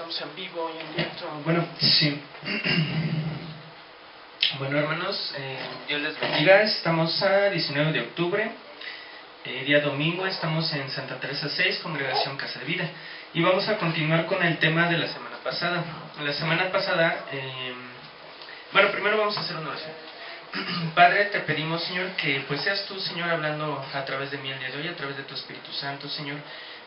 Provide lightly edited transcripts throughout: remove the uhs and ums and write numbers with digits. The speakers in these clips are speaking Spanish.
Estamos en vivo y en directo. Bueno, sí. Bueno, hermanos, Dios les bendiga. Estamos a 19 de octubre, día domingo. Estamos en Santa Teresa 6, Congregación Casa de Vida. Y vamos a continuar con el tema de la semana pasada. La semana pasada, bueno, primero vamos a hacer una oración. Padre, te pedimos, Señor, que pues seas tú, Señor, hablando a través de mí el día de hoy, a través de tu Espíritu Santo, Señor.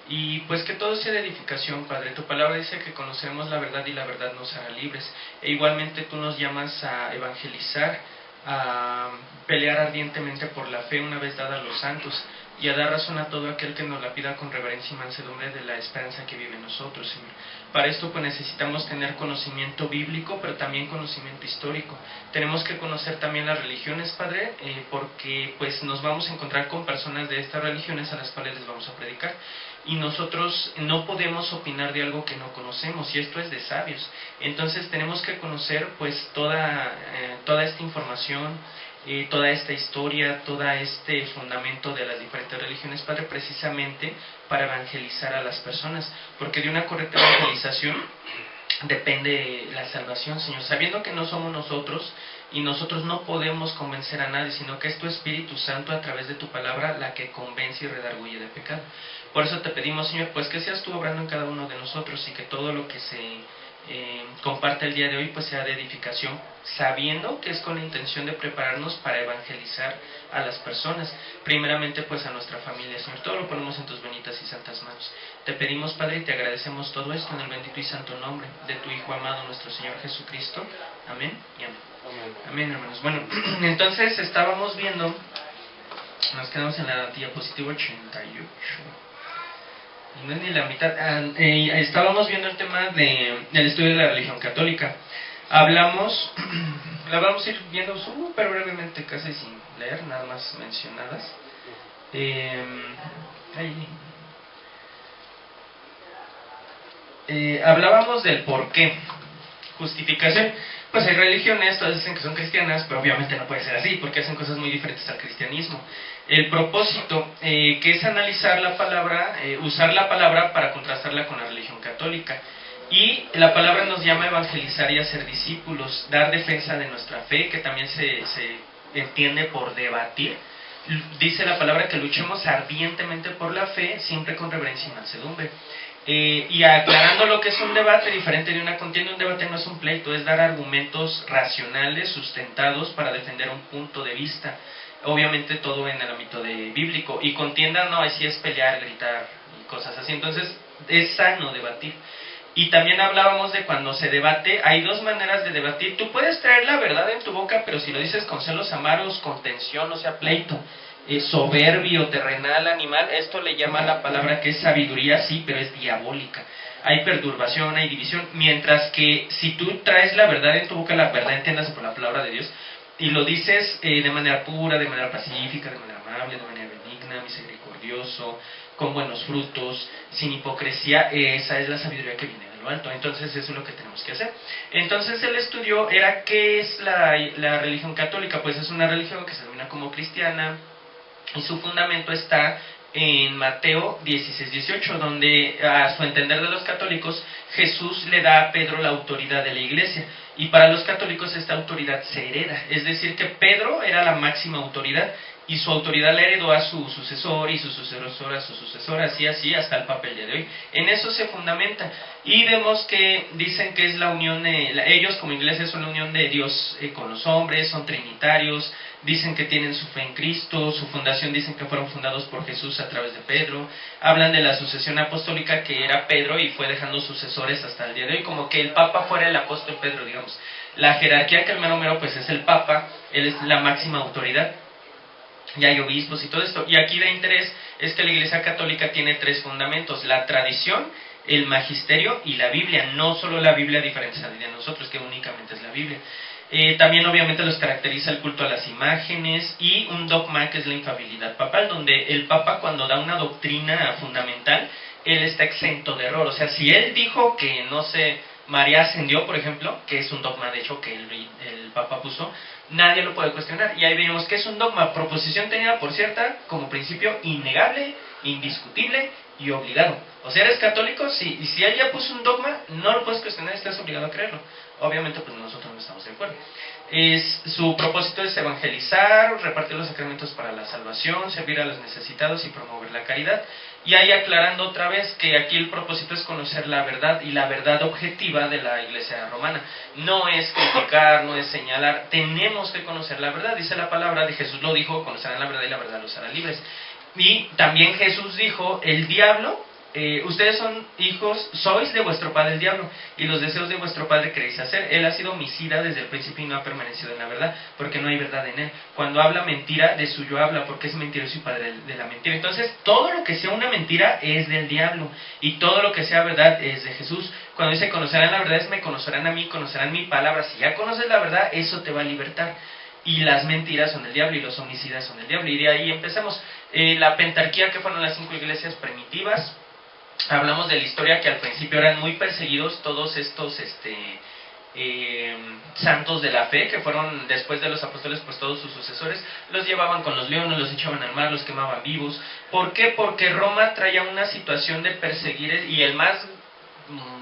Y pues que todo sea de edificación, Padre. Tu palabra dice que conoceremos la verdad y la verdad nos hará libres. E igualmente tú nos llamas a evangelizar, a pelear ardientemente por la fe una vez dada a los santos, y a dar razón a todo aquel que nos la pida con reverencia y mansedumbre de la esperanza que vive en nosotros, Señor. Para esto pues necesitamos tener conocimiento bíblico, pero también conocimiento histórico. Tenemos que conocer también las religiones, Padre, porque pues nos vamos a encontrar con personas de estas religiones a las cuales les vamos a predicar. Y nosotros no podemos opinar de algo que no conocemos, y esto es de sabios. Entonces tenemos que conocer pues toda esta información, toda esta historia, todo este fundamento de las diferentes religiones, Padre, precisamente para evangelizar a las personas, porque de una correcta evangelización depende la salvación, Señor, sabiendo que no somos nosotros, y nosotros no podemos convencer a nadie, sino que es tu Espíritu Santo a través de tu palabra la que convence y redarguye de pecado. Por eso te pedimos, Señor, pues que seas tú obrando en cada uno de nosotros, y que todo lo que se comparte el día de hoy pues sea de edificación, sabiendo que es con la intención de prepararnos para evangelizar a las personas, primeramente pues a nuestra familia, Señor. Todo lo ponemos en tus benitas y santas manos. Te pedimos, Padre, y te agradecemos todo esto en el bendito y santo nombre de tu Hijo amado, nuestro Señor Jesucristo. Amén y amén. Amén, hermanos. Bueno, entonces estábamos viendo, nos quedamos en la diapositiva 88. No es ni la mitad. Estábamos viendo el tema del estudio de la religión católica. Hablamos, la vamos a ir viendo súper brevemente, casi sin leer, nada más mencionadas. Hablábamos del por qué. Justificación. Pues hay religiones, todas dicen que son cristianas, pero obviamente no puede ser así, porque hacen cosas muy diferentes al cristianismo. El propósito, que es analizar la palabra, usar la palabra para contrastarla con la religión católica. Y la palabra nos llama a evangelizar y a ser discípulos, dar defensa de nuestra fe, que también se entiende por debatir. Dice la palabra que luchemos ardientemente por la fe, siempre con reverencia y mansedumbre. Y aclarando lo que es un debate diferente de una contienda. Un debate no es un pleito, es dar argumentos racionales, sustentados para defender un punto de vista, obviamente todo en el ámbito bíblico. Y contienda no, así es pelear, gritar y cosas así. Entonces es sano debatir. Y también hablábamos de cuando se debate, hay dos maneras de debatir. Tú puedes traer la verdad en tu boca, pero si lo dices con celos amargos, con tensión, o sea, pleito, soberbio, terrenal, animal, esto le llama la palabra que es sabiduría, sí, pero es diabólica. Hay perturbación, hay división, mientras que si tú traes la verdad en tu boca, la verdad entiéndase por la palabra de Dios, y lo dices de manera pura, de manera pacífica, de manera amable, de manera benigna, misericordioso, con buenos frutos, sin hipocresía, esa es la sabiduría que viene de lo alto. Entonces eso es lo que tenemos que hacer. Entonces el estudio era ¿qué es la religión católica? Pues es una religión que se denomina como cristiana, y su fundamento está en Mateo 16-18, donde a su entender de los católicos, Jesús le da a Pedro la autoridad de la iglesia, y para los católicos esta autoridad se hereda, es decir que Pedro era la máxima autoridad, y su autoridad la heredó a su sucesor, y su sucesor a su sucesor, así hasta el Papa el día de hoy. En eso se fundamenta, y vemos que dicen que es la unión, ellos como ingleses son la unión de Dios con los hombres, son trinitarios, dicen que tienen su fe en Cristo, su fundación dicen que fueron fundados por Jesús a través de Pedro, hablan de la sucesión apostólica que era Pedro y fue dejando sucesores hasta el día de hoy, como que el Papa fuera el apóstol Pedro, digamos. La jerarquía que el mero pues es el Papa, él es la máxima autoridad, y hay obispos y todo esto. Y aquí de interés es que la Iglesia Católica tiene tres fundamentos: la tradición, el magisterio y la Biblia. No solo la Biblia, a diferencia de nosotros, que únicamente es la Biblia. También obviamente los caracteriza el culto a las imágenes y un dogma que es la infalibilidad papal, donde el Papa, cuando da una doctrina fundamental, él está exento de error. O sea, si él dijo que, no sé, María ascendió, por ejemplo, que es un dogma de hecho que el Papa puso, nadie lo puede cuestionar. Y ahí vemos que es un dogma, proposición tenida por cierta, como principio innegable, indiscutible y obligado. O sea, eres católico, sí, y si él ya puso un dogma, no lo puedes cuestionar, estás obligado a creerlo. Obviamente, pues nosotros no estamos de acuerdo. Su propósito es evangelizar, repartir los sacramentos para la salvación, servir a los necesitados y promover la caridad. Y ahí aclarando otra vez que aquí el propósito es conocer la verdad y la verdad objetiva de la Iglesia romana. No es criticar, no es señalar, tenemos que conocer la verdad. Dice la palabra, de Jesús lo dijo, conocerán la verdad y la verdad los hará libres. Y también Jesús dijo, el diablo, ustedes son hijos, sois de vuestro padre el diablo, y los deseos de vuestro padre queréis hacer. Él ha sido homicida desde el principio y no ha permanecido en la verdad, porque no hay verdad en él. Cuando habla mentira, de suyo habla, porque es mentiroso y padre de la mentira. Entonces, todo lo que sea una mentira es del diablo, y todo lo que sea verdad es de Jesús. Cuando dice conocerán la verdad, es me conocerán a mí, conocerán mi palabra. Si ya conoces la verdad, eso te va a libertar. Y las mentiras son del diablo y los homicidas son del diablo. Y de ahí empezamos. La pentarquía, que fueron las 5 iglesias primitivas. Hablamos de la historia que al principio eran muy perseguidos todos estos santos de la fe, que fueron después de los apóstoles, pues todos sus sucesores los llevaban con los leones, los echaban al mar, los quemaban vivos. ¿Por qué? Porque Roma traía una situación de perseguir, y el más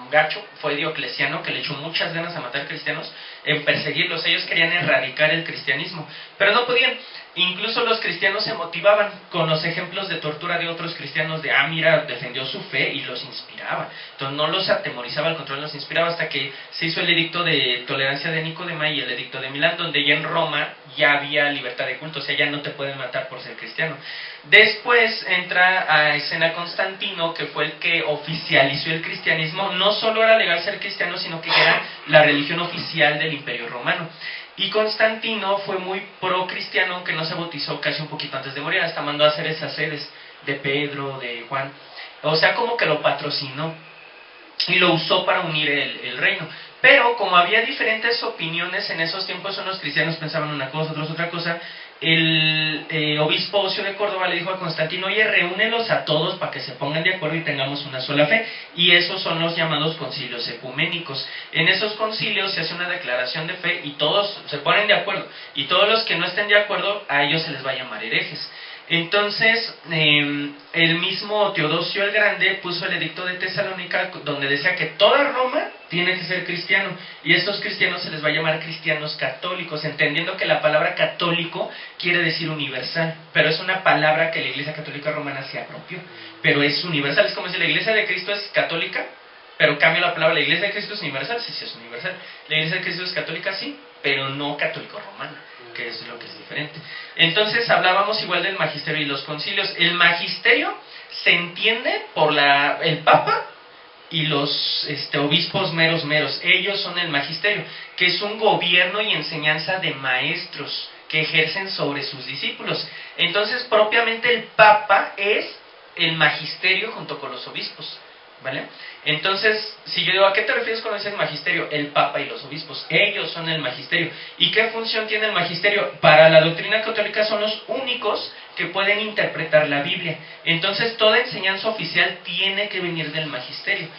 gacho fue Diocleciano, que le echó muchas ganas a matar cristianos, en perseguirlos. Ellos querían erradicar el cristianismo, pero no podían. Incluso los cristianos se motivaban con los ejemplos de tortura de otros cristianos, de mira, defendió su fe, y los inspiraba. Entonces no los atemorizaba, al contrario, los inspiraba, hasta que se hizo el edicto de tolerancia de Nicodemo y el edicto de Milán, donde ya en Roma ya había libertad de culto, o sea, ya no te pueden matar por ser cristiano. Después entra a escena Constantino, que fue el que oficializó el cristianismo. No solo era legal ser cristiano, sino que era la religión oficial del Imperio Romano. Y Constantino fue muy pro-cristiano, aunque no se bautizó casi un poquito antes de morir, hasta mandó a hacer esas sedes de Pedro, de Juan. O sea, como que lo patrocinó y lo usó para unir el reino. Pero como había diferentes opiniones en esos tiempos, unos cristianos pensaban una cosa, otros otra cosa, el obispo Ocio de Córdoba le dijo a Constantino, oye, reúnelos a todos para que se pongan de acuerdo y tengamos una sola fe. Y esos son los llamados concilios ecuménicos. En esos concilios se hace una declaración de fe y todos se ponen de acuerdo. Y todos los que no estén de acuerdo, a ellos se les va a llamar herejes. Entonces, el mismo Teodosio el Grande puso el edicto de Tesalónica, donde decía que toda Roma tiene que ser cristiano, y a estos cristianos se les va a llamar cristianos católicos, entendiendo que la palabra católico quiere decir universal, pero es una palabra que la Iglesia Católica Romana se apropió, pero es universal. Es como si la Iglesia de Cristo es católica, pero cambia la palabra, la Iglesia de Cristo es universal, sí, sí es universal. La Iglesia de Cristo es católica, sí, pero no católico-romana, que es lo que es diferente. Entonces hablábamos igual del magisterio y los concilios. El magisterio se entiende por el Papa y los obispos meros. Ellos son el magisterio, que es un gobierno y enseñanza de maestros que ejercen sobre sus discípulos. Entonces propiamente el Papa es el magisterio junto con los obispos, ¿vale? Entonces, si yo digo, ¿a qué te refieres cuando dices magisterio? El Papa y los obispos, ellos son el magisterio. ¿Y qué función tiene el magisterio? Para la doctrina católica son los únicos que pueden interpretar la Biblia. Entonces, toda enseñanza oficial tiene que venir del magisterio.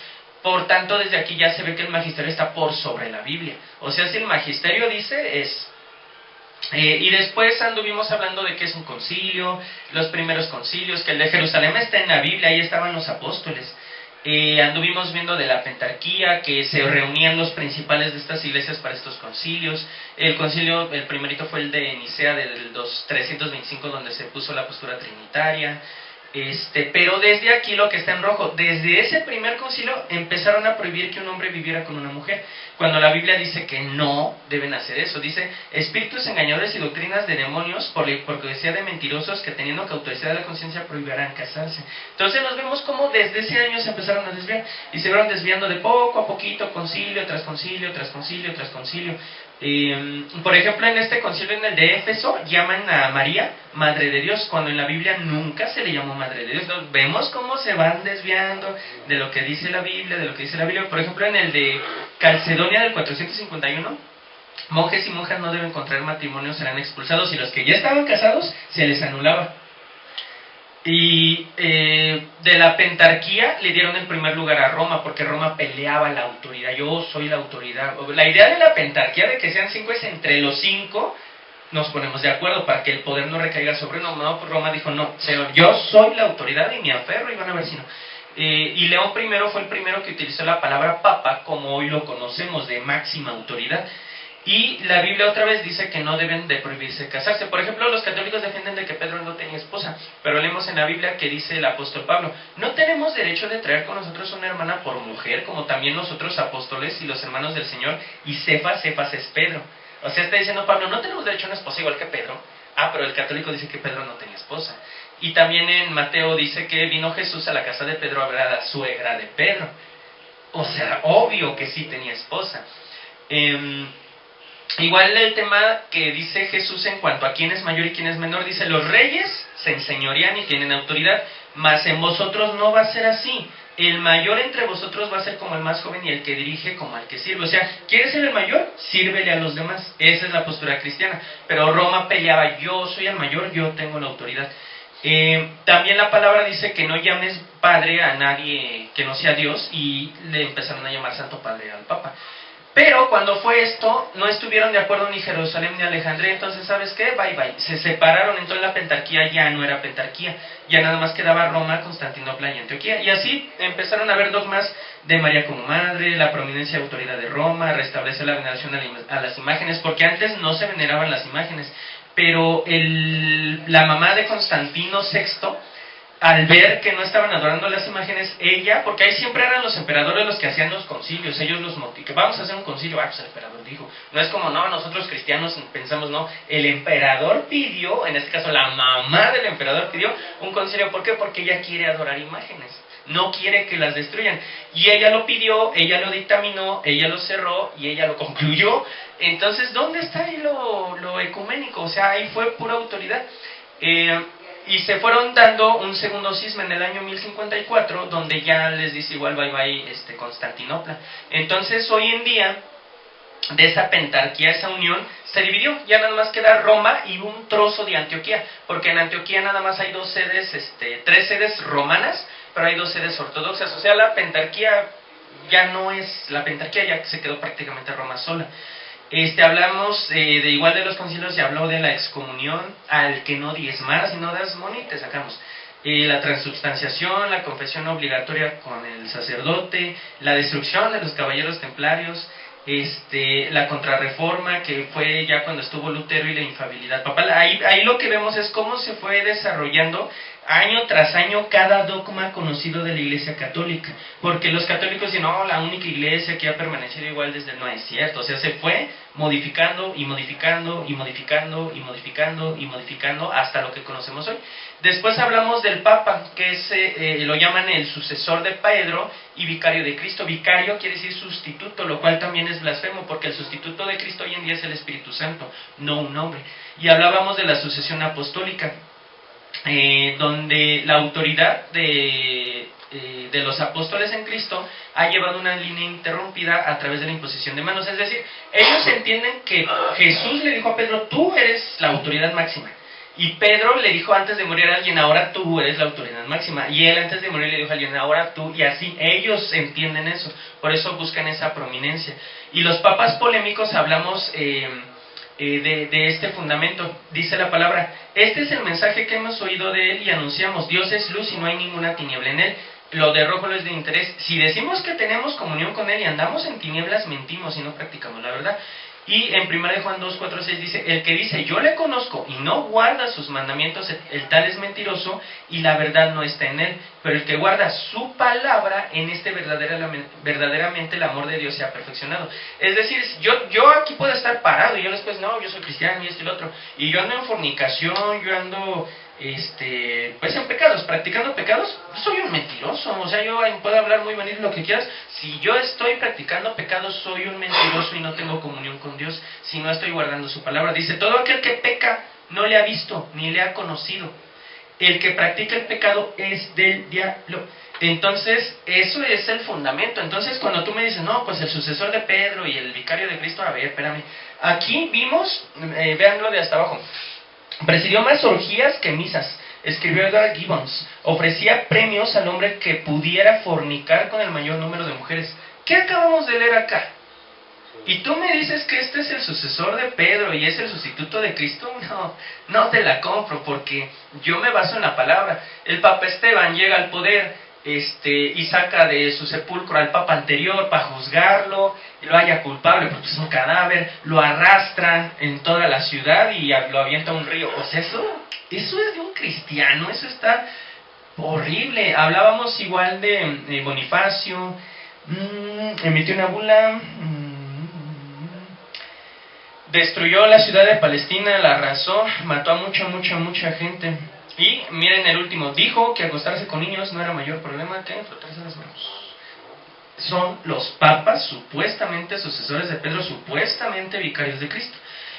Por tanto, desde aquí ya se ve que el magisterio está por sobre la Biblia. O sea, si el magisterio dice, es... y después anduvimos hablando de qué es un concilio, los primeros concilios, que el de Jerusalén está en la Biblia, ahí estaban los apóstoles. Anduvimos viendo de la pentarquía, que se reunían los principales de estas iglesias para estos concilios. El concilio, el primerito fue el de Nicea del 325, donde se puso la postura trinitaria. Pero desde aquí lo que está en rojo, desde ese primer concilio empezaron a prohibir que un hombre viviera con una mujer, cuando la Biblia dice que no deben hacer eso. Dice, espíritus engañadores y doctrinas de demonios, por la hipocresía de mentirosos, que teniendo cauteridad de la conciencia prohibirán casarse. Entonces nos vemos como desde ese año se empezaron a desviar, y se fueron desviando de poco a poquito, concilio tras concilio, tras concilio, tras concilio. Por ejemplo, en este concilio, en el de Éfeso, llaman a María Madre de Dios, cuando en la Biblia nunca se le llamó Madre de Dios. Entonces, vemos cómo se van desviando de lo que dice la Biblia, Por ejemplo, en el de Calcedonia del 451, monjes y monjas no deben contraer matrimonio, serán expulsados, y los que ya estaban casados se les anulaba. Y de la pentarquía le dieron el primer lugar a Roma, porque Roma peleaba la autoridad. Yo soy la autoridad. La idea de la pentarquía, de que sean 5, es entre los 5 nos ponemos de acuerdo para que el poder no recaiga sobre uno. No, pues Roma dijo, no, yo soy la autoridad y me aferro, y van a ver si no. Y León I fue el primero que utilizó la palabra papa, como hoy lo conocemos, de máxima autoridad. Y la Biblia otra vez dice que no deben de prohibirse casarse. Por ejemplo, los católicos defienden de que Pedro no tenía esposa, pero leemos en la Biblia que dice el apóstol Pablo: no tenemos derecho de traer con nosotros una hermana por mujer, como también nosotros apóstoles y los hermanos del Señor, y Cefas es Pedro. O sea, está diciendo Pablo, no tenemos derecho a una esposa igual que Pedro. Pero el católico dice que Pedro no tenía esposa. Y también en Mateo dice que vino Jesús a la casa de Pedro a ver a la suegra de Pedro. O sea, obvio que sí tenía esposa. Igual el tema que dice Jesús en cuanto a quién es mayor y quién es menor, dice: los reyes se enseñorean y tienen autoridad, mas en vosotros no va a ser así. El mayor entre vosotros va a ser como el más joven, y el que dirige como el que sirve. O sea, ¿quieres ser el mayor? Sírvele a los demás. Esa es la postura cristiana. Pero Roma peleaba: yo soy el mayor, yo tengo la autoridad. También la palabra dice que no llames padre a nadie que no sea Dios, y le empezaron a llamar Santo Padre al Papa. Pero cuando fue esto, no estuvieron de acuerdo ni Jerusalén ni Alejandría. Entonces, ¿sabes qué? Bye bye. Se separaron. Entonces la pentarquía ya no era pentarquía. Ya nada más quedaba Roma, Constantinopla y Antioquía. Y así empezaron a haber dogmas de María como madre, la prominencia y autoridad de Roma, restablecer la veneración a las imágenes, porque antes no se veneraban las imágenes. Pero la mamá de Constantino VI, al ver que no estaban adorando las imágenes, ella, porque ahí siempre eran los emperadores los que hacían los concilios, ellos los motivaban: vamos a hacer un concilio. Pues el emperador dijo. No es como, no, nosotros cristianos pensamos, no, el emperador pidió, en este caso la mamá del emperador pidió un concilio. ¿Por qué? Porque ella quiere adorar imágenes, no quiere que las destruyan. Y ella lo pidió, ella lo dictaminó, ella lo cerró y ella lo concluyó. Entonces, ¿dónde está ahí lo ecuménico? O sea, ahí fue pura autoridad. Y se fueron dando un segundo cisma en el año 1054, donde ya les dice igual bye bye Constantinopla. Entonces hoy en día, de esa pentarquía, esa unión, se dividió. Ya nada más queda Roma y un trozo de Antioquía, porque en Antioquía nada más hay dos sedes, 3 sedes romanas, pero hay 2 sedes ortodoxas. O sea, la pentarquía ya no es la pentarquía, ya se quedó prácticamente Roma sola. Hablamos de igual de los concilios, ya habló de la excomunión, al que no diezmara, si no das money, te sacamos. La transubstanciación, la confesión obligatoria con el sacerdote, la destrucción de los caballeros templarios, la contrarreforma, que fue ya cuando estuvo Lutero, y la infabilidad papal. Ahí lo que vemos es cómo se fue desarrollando año tras año cada dogma conocido de la Iglesia Católica, porque los católicos dicen: no, la única iglesia que ha permanecido igual desde... No es cierto. O sea, se fue modificando y modificando y modificando y modificando y modificando hasta lo que conocemos hoy. Después hablamos del Papa, que es, lo llaman el sucesor de Pedro y vicario de Cristo. Vicario quiere decir sustituto, lo cual también es blasfemo, porque el sustituto de Cristo hoy en día es el Espíritu Santo, no un hombre. Y hablábamos de la sucesión apostólica, donde la autoridad de los apóstoles en Cristo ha llevado una línea interrumpida a través de la imposición de manos. Es decir, ellos entienden que Jesús le dijo a Pedro: tú eres la autoridad máxima. Y Pedro le dijo antes de morir a alguien: ahora tú eres la autoridad máxima. Y él antes de morir le dijo a alguien: ahora tú. Y así ellos entienden eso. Por eso buscan esa prominencia. Y los papas polémicos, hablamos de este fundamento. Dice la palabra: este es el mensaje que hemos oído de él y anunciamos: Dios es luz y no hay ninguna tiniebla en él. Lo de rojo es de interés. Si decimos que tenemos comunión con él y andamos en tinieblas, mentimos y no practicamos la verdad. Y en 1 Juan 2, 4, 6 dice: el que dice yo le conozco y no guarda sus mandamientos, el tal es mentiroso y la verdad no está en él. Pero el que guarda su palabra, en verdaderamente el amor de Dios se ha perfeccionado. Es decir, yo aquí puedo estar parado y yo después: no, yo soy cristiano y esto y lo otro, y yo ando en fornicación, yo ando pues en pecados, practicando pecados. Soy un mentiroso. O sea, yo puedo hablar muy bonito lo que quieras. Si yo estoy practicando pecados, soy un mentiroso y no tengo comunión con Dios si no estoy guardando su palabra. Dice: todo aquel que peca no le ha visto ni le ha conocido. El que practica el pecado es del diablo. Entonces, eso es el fundamento. Entonces, cuando tú me dices: no, pues el sucesor de Pedro y el vicario de Cristo, a ver, espérame. Aquí vimos, véanlo de hasta abajo: presidió más orgías que misas. Escribió Edward Gibbons: ofrecía premios al hombre que pudiera fornicar con el mayor número de mujeres. ¿Qué acabamos de leer acá? Y tú me dices que este es el sucesor de Pedro y es el sustituto de Cristo. No te la compro, porque yo me baso en la palabra. El Papa Esteban llega al poder y saca de su sepulcro al papa anterior para juzgarlo, y lo halla culpable porque es un cadáver, lo arrastra en toda la ciudad y lo avienta a un río. O sea, eso es de un cristiano, eso está horrible. Hablábamos igual de Bonifacio, emitió una bula, destruyó la ciudad de Palestina, la arrasó, mató a mucha gente. Y miren el último, dijo que acostarse con niños no era mayor problema que frotarse las manos. Son los papas, supuestamente sucesores de Pedro, supuestamente vicarios de Cristo.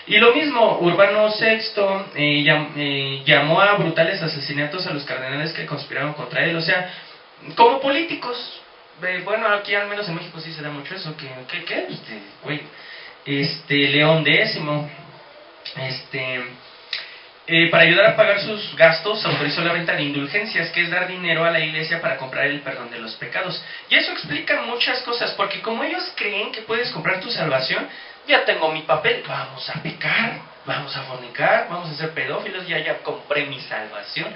Y lo mismo, Urbano VI llamó a brutales asesinatos a los cardenales que conspiraron contra él, o sea, como políticos. Bueno, aquí al menos en México sí se da mucho eso, León X, para ayudar a pagar sus gastos, autorizó la venta de indulgencias, que es dar dinero a la iglesia para comprar el perdón de los pecados. Y eso explica muchas cosas, porque como ellos creen que puedes comprar tu salvación, ya tengo mi papel, vamos a pecar, vamos a fornicar, vamos a ser pedófilos, ya compré mi salvación.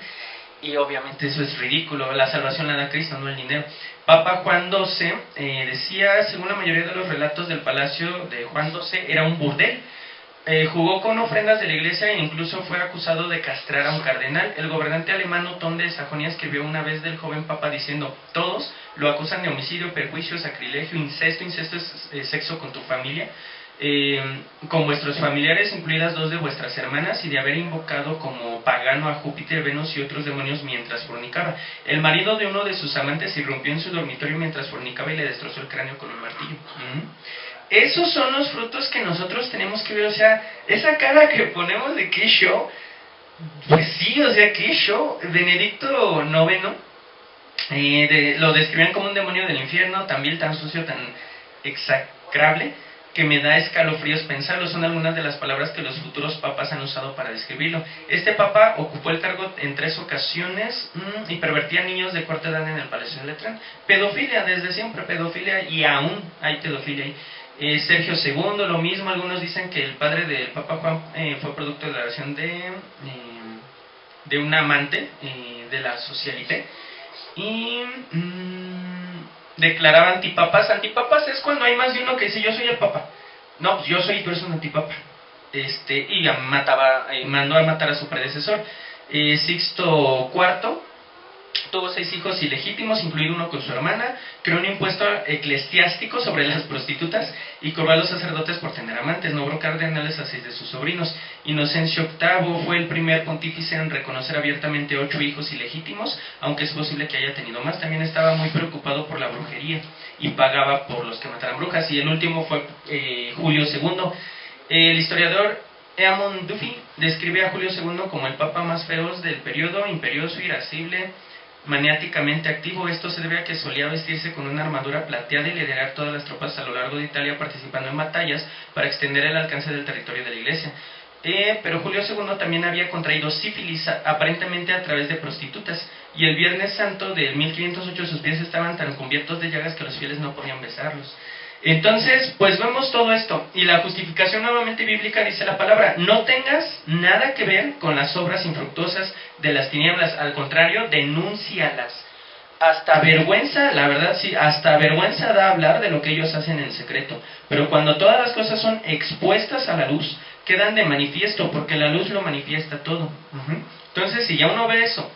Y obviamente eso es ridículo, la salvación la da Cristo, no el dinero. Papa Juan XII decía, según la mayoría de los relatos del palacio de Juan XII, era un burdel. Jugó con ofrendas de la iglesia e incluso fue acusado de castrar a un cardenal. El gobernante alemán Otón de Sajonia escribió una vez del joven papa diciendo: todos lo acusan de homicidio, perjuicio, sacrilegio, incesto es sexo con tu familia, con vuestros familiares, incluidas 2 de vuestras hermanas, y de haber invocado como pagano a Júpiter, Venus y otros demonios mientras fornicaba. El marido de uno de sus amantes irrumpió en su dormitorio mientras fornicaba y le destrozó el cráneo con un martillo. Esos son los frutos que nosotros tenemos que ver, o sea, esa cara que ponemos de qué show, pues sí, o sea, qué show. Benedicto IX lo describían como un demonio del infierno, también tan sucio, tan execrable, que me da escalofríos pensarlo. Son algunas de las palabras que los futuros papas han usado para describirlo. Este papa ocupó el cargo en 3 ocasiones y pervertía niños de corta edad en el Palacio de Letrán. Pedofilia, desde siempre pedofilia, y aún hay pedofilia ahí. Sergio II, lo mismo. Algunos dicen que el padre del Papa Juan fue producto de la relación de un amante de la socialité, y declaraba antipapas. Antipapas es cuando hay más de uno que dice yo soy el papa. No, pues yo soy, tú eres un antipapa. Y mandó a matar a su predecesor. Sixto IV tuvo 6 hijos ilegítimos, incluido uno con su hermana. Creó un impuesto eclesiástico sobre las prostitutas y cobró a los sacerdotes por tener amantes. Nombró cardenales a 6 de sus sobrinos. Inocencio VIII fue el primer pontífice en reconocer abiertamente 8 hijos ilegítimos, aunque es posible que haya tenido más. También estaba muy preocupado por la brujería y pagaba por los que mataran brujas. Y el último fue Julio II. El historiador Eamon Duffy describe a Julio II como el papa más feroz del periodo, imperioso, irascible, maniáticamente activo. Esto se debe a que solía vestirse con una armadura plateada y liderar todas las tropas a lo largo de Italia, participando en batallas para extender el alcance del territorio de la iglesia. Pero Julio II también había contraído sífilis, aparentemente a través de prostitutas, y el Viernes Santo del 1508 sus pies estaban tan cubiertos de llagas que los fieles no podían besarlos. Entonces, pues vemos todo esto, y la justificación nuevamente bíblica dice la palabra: no tengas nada que ver con las obras infructuosas de las tinieblas, al contrario, denúncialas. Hasta vergüenza, la verdad sí, hasta vergüenza da hablar de lo que ellos hacen en secreto, pero cuando todas las cosas son expuestas a la luz, quedan de manifiesto, porque la luz lo manifiesta todo. Entonces, si ya uno ve eso,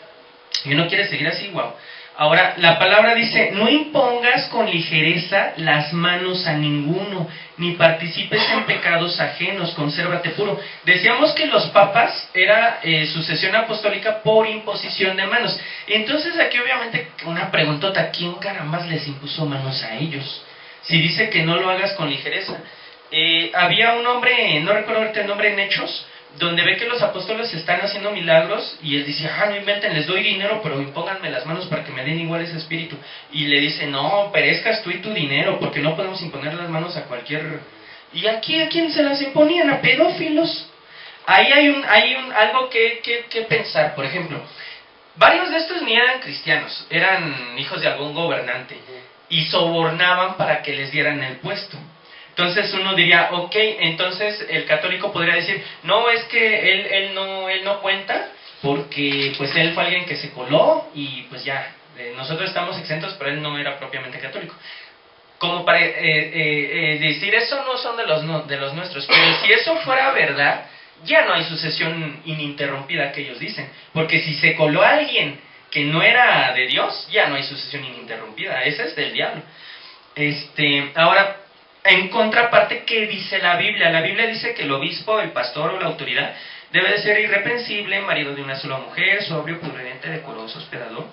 y uno quiere seguir así, wow. Ahora, la palabra dice: no impongas con ligereza las manos a ninguno, ni participes en pecados ajenos, consérvate puro. Decíamos que los papas era sucesión apostólica por imposición de manos. Entonces aquí obviamente una preguntota: ¿quién carambas les impuso manos a ellos? Si dice que no lo hagas con ligereza. Había un hombre, no recuerdo el nombre, en Hechos, donde ve que los apóstoles están haciendo milagros, y él dice: no inventen, les doy dinero, pero impónganme las manos para que me den igual ese espíritu. Y le dice: no, perezcas tú y tu dinero, porque no podemos imponer las manos a cualquier... Y aquí, ¿a quién se las imponían? A pedófilos. Ahí hay algo que pensar. Por ejemplo, varios de estos ni eran cristianos, eran hijos de algún gobernante, y sobornaban para que les dieran el puesto. Entonces uno diría: ok, entonces el católico podría decir: no, es que él no cuenta, porque pues él fue alguien que se coló, y pues ya, nosotros estamos exentos, pero él no era propiamente católico. Como para decir, eso no son de los nuestros, pero si eso fuera verdad, ya no hay sucesión ininterrumpida que ellos dicen, porque si se coló a alguien que no era de Dios, ya no hay sucesión ininterrumpida, ese es del diablo. Ahora, en contraparte, ¿qué dice la Biblia? La Biblia dice que el obispo, el pastor o la autoridad debe de ser irreprensible, marido de una sola mujer, sobrio, prudente, decoroso, hospedador,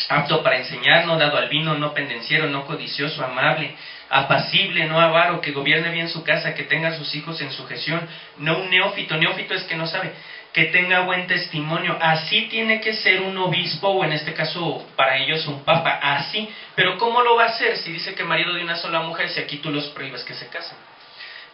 apto para enseñar, no dado al vino, no pendenciero, no codicioso, amable, apacible, no avaro, que gobierne bien su casa, que tenga a sus hijos en sujeción, no un neófito. Neófito es que no sabe, que tenga buen testimonio. Así tiene que ser un obispo, o en este caso para ellos un papa, así. Pero ¿cómo lo va a hacer si dice que marido de una sola mujer, si aquí tú los prohíbes que se casen?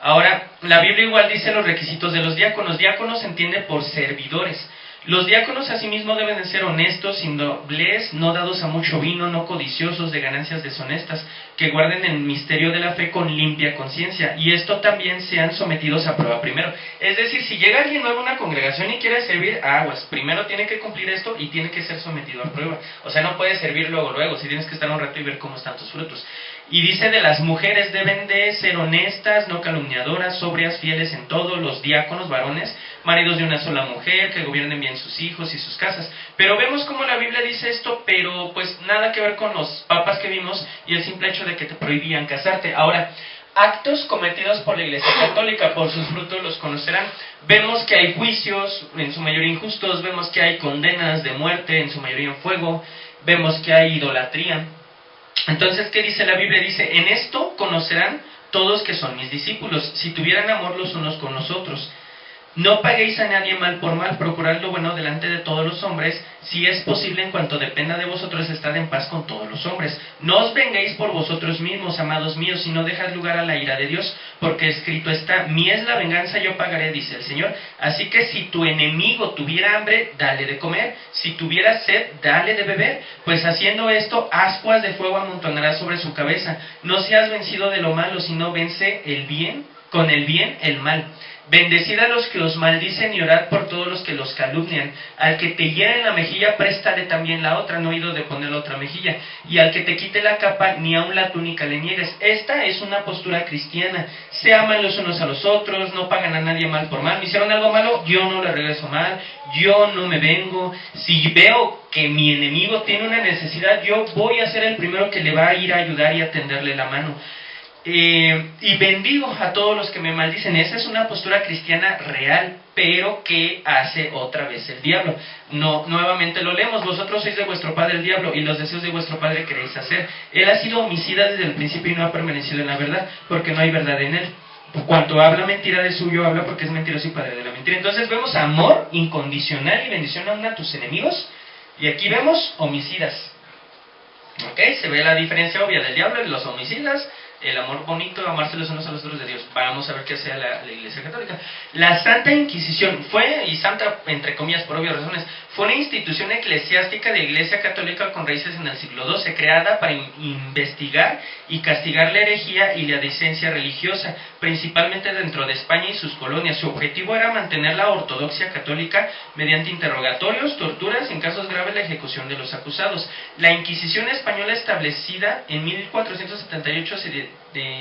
Ahora, la Biblia igual dice los requisitos de los diáconos. Diáconos se entiende por servidores. Los diáconos asimismo deben de ser honestos, sin doblez, no dados a mucho vino, no codiciosos de ganancias deshonestas, que guarden el misterio de la fe con limpia conciencia, y esto también sean sometidos a prueba primero. Es decir, si llega alguien nuevo a una congregación y quiere servir, aguas, primero tiene que cumplir esto y tiene que ser sometido a prueba. O sea, no puede servir luego, si tienes que estar un rato y ver cómo están tus frutos. Y dice de las mujeres, deben de ser honestas, no calumniadoras, sobrias, fieles en todo. Los diáconos, varones, maridos de una sola mujer, que gobiernen bien sus hijos y sus casas. Pero vemos cómo la Biblia dice esto, pero pues nada que ver con los papas que vimos y el simple hecho de que te prohibían casarte. Ahora, actos cometidos por la Iglesia Católica, por sus frutos los conocerán. Vemos que hay juicios, en su mayoría injustos, vemos que hay condenas de muerte, en su mayoría en fuego, vemos que hay idolatría. Entonces, ¿qué dice la Biblia? Dice, en esto conocerán todos que son mis discípulos, si tuvieran amor los unos con los otros. No paguéis a nadie mal por mal, procurad lo bueno delante de todos los hombres, si es posible en cuanto dependa de vosotros, estad en paz con todos los hombres. No os vengáis por vosotros mismos, amados míos, sino dejad lugar a la ira de Dios, porque escrito está, mía es la venganza, yo pagaré, dice el Señor. Así que si tu enemigo tuviera hambre, dale de comer, si tuviera sed, dale de beber, pues haciendo esto, ascuas de fuego amontonarás sobre su cabeza. No seas vencido de lo malo, sino vence el bien, con el bien el mal. Bendecid a los que os maldicen y orad por todos los que los calumnian. Al que te hiere en la mejilla, préstale también la otra, no oído de poner la otra mejilla. Y al que te quite la capa, ni aun la túnica le niegues. Esta es una postura cristiana. Se aman los unos a los otros, no pagan a nadie mal por mal. Me hicieron algo malo, yo no le regreso mal, yo no me vengo. Si veo que mi enemigo tiene una necesidad, yo voy a ser el primero que le va a ir a ayudar y a tenderle la mano. Y bendigo a todos los que me maldicen. Esa es una postura cristiana real, pero que hace otra vez el diablo. No, nuevamente lo leemos, vosotros sois de vuestro padre el diablo, y los deseos de vuestro padre queréis hacer. Él ha sido homicida desde el principio y no ha permanecido en la verdad, porque no hay verdad en él. Cuanto habla mentira de suyo, habla porque es mentiroso y padre de la mentira. Entonces vemos amor incondicional y bendición aún a tus enemigos, y aquí vemos homicidas. ¿Ok? Se ve la diferencia obvia del diablo y de los homicidas. El amor bonito, amarse los unos a los otros de Dios. Vamos a ver qué hacía la Iglesia Católica. La Santa Inquisición fue, y santa entre comillas por obvias razones, fue una institución eclesiástica de Iglesia Católica con raíces en el siglo XII, creada para investigar y castigar la herejía y la decencia religiosa, principalmente dentro de España y sus colonias. Su objetivo era mantener la ortodoxia católica mediante interrogatorios, torturas, en casos graves la ejecución de los acusados. La Inquisición española, establecida en 1478, se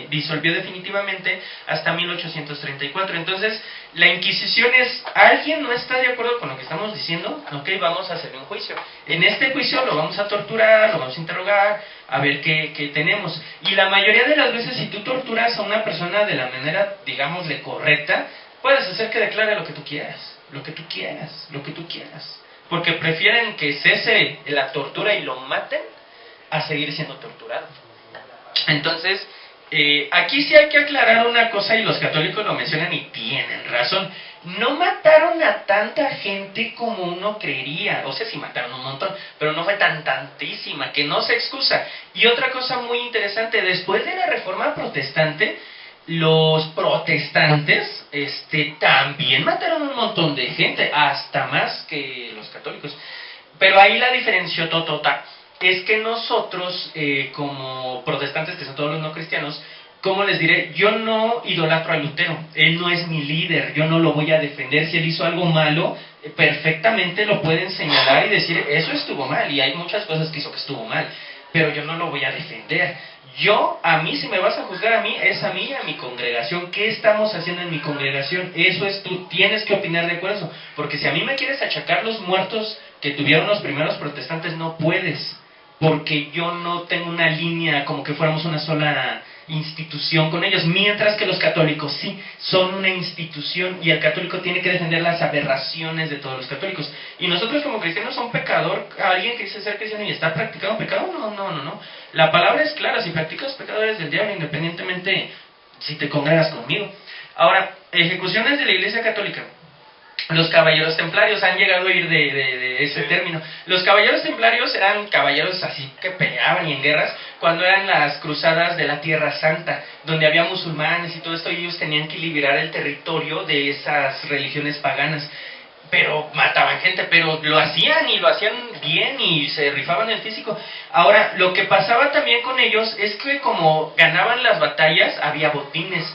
disolvió definitivamente hasta 1834. Entonces, la Inquisición es, ¿alguien no está de acuerdo con lo que estamos diciendo? Ok, vamos a hacerle un juicio. En este juicio lo vamos a torturar, lo vamos a interrogar, a ver qué tenemos. Y la mayoría de las veces, si tú torturas a una persona de la manera, digámosle, correcta, puedes hacer que declare lo que tú quieras, lo que tú quieras, lo que tú quieras. Porque prefieren que cese la tortura y lo maten a seguir siendo torturado. Entonces, aquí sí hay que aclarar una cosa, y los católicos lo mencionan y tienen razón. No mataron a tanta gente como uno creería. O sea, sí mataron un montón, pero no fue tantísima, que no se excusa. Y otra cosa muy interesante, después de la Reforma Protestante, los protestantes también mataron un montón de gente, hasta más que los católicos. Pero ahí la diferenció totota. Es que nosotros, como protestantes, que son todos los no cristianos, ¿cómo les diré? Yo no idolatro a Lutero, él no es mi líder, yo no lo voy a defender. Si él hizo algo malo, perfectamente lo pueden señalar y decir, eso estuvo mal, y hay muchas cosas que hizo que estuvo mal, pero yo no lo voy a defender. A mí, si me vas a juzgar a mí, es a mí y a mi congregación. ¿Qué estamos haciendo en mi congregación? Eso es, tú tienes que opinar de acuerdo, porque si a mí me quieres achacar los muertos que tuvieron los primeros protestantes, no puedes, porque yo no tengo una línea como que fuéramos una sola institución con ellos, mientras que los católicos sí, son una institución, y el católico tiene que defender las aberraciones de todos los católicos. Y nosotros como cristianos, ¿un pecador, alguien que dice ser cristiano y está practicando pecado? No. La palabra es clara, si practicas pecado eres del diablo, independientemente si te congregas conmigo. Ahora, ejecuciones de la Iglesia Católica. Los caballeros templarios, han llegado a oír de ese término. Los caballeros templarios eran caballeros así que peleaban y en guerras cuando eran las cruzadas de la Tierra Santa, donde había musulmanes y todo esto, y ellos tenían que liberar el territorio de esas religiones paganas. Pero mataban gente, pero lo hacían y lo hacían bien y se rifaban el físico. Ahora, lo que pasaba también con ellos es que como ganaban las batallas, había botines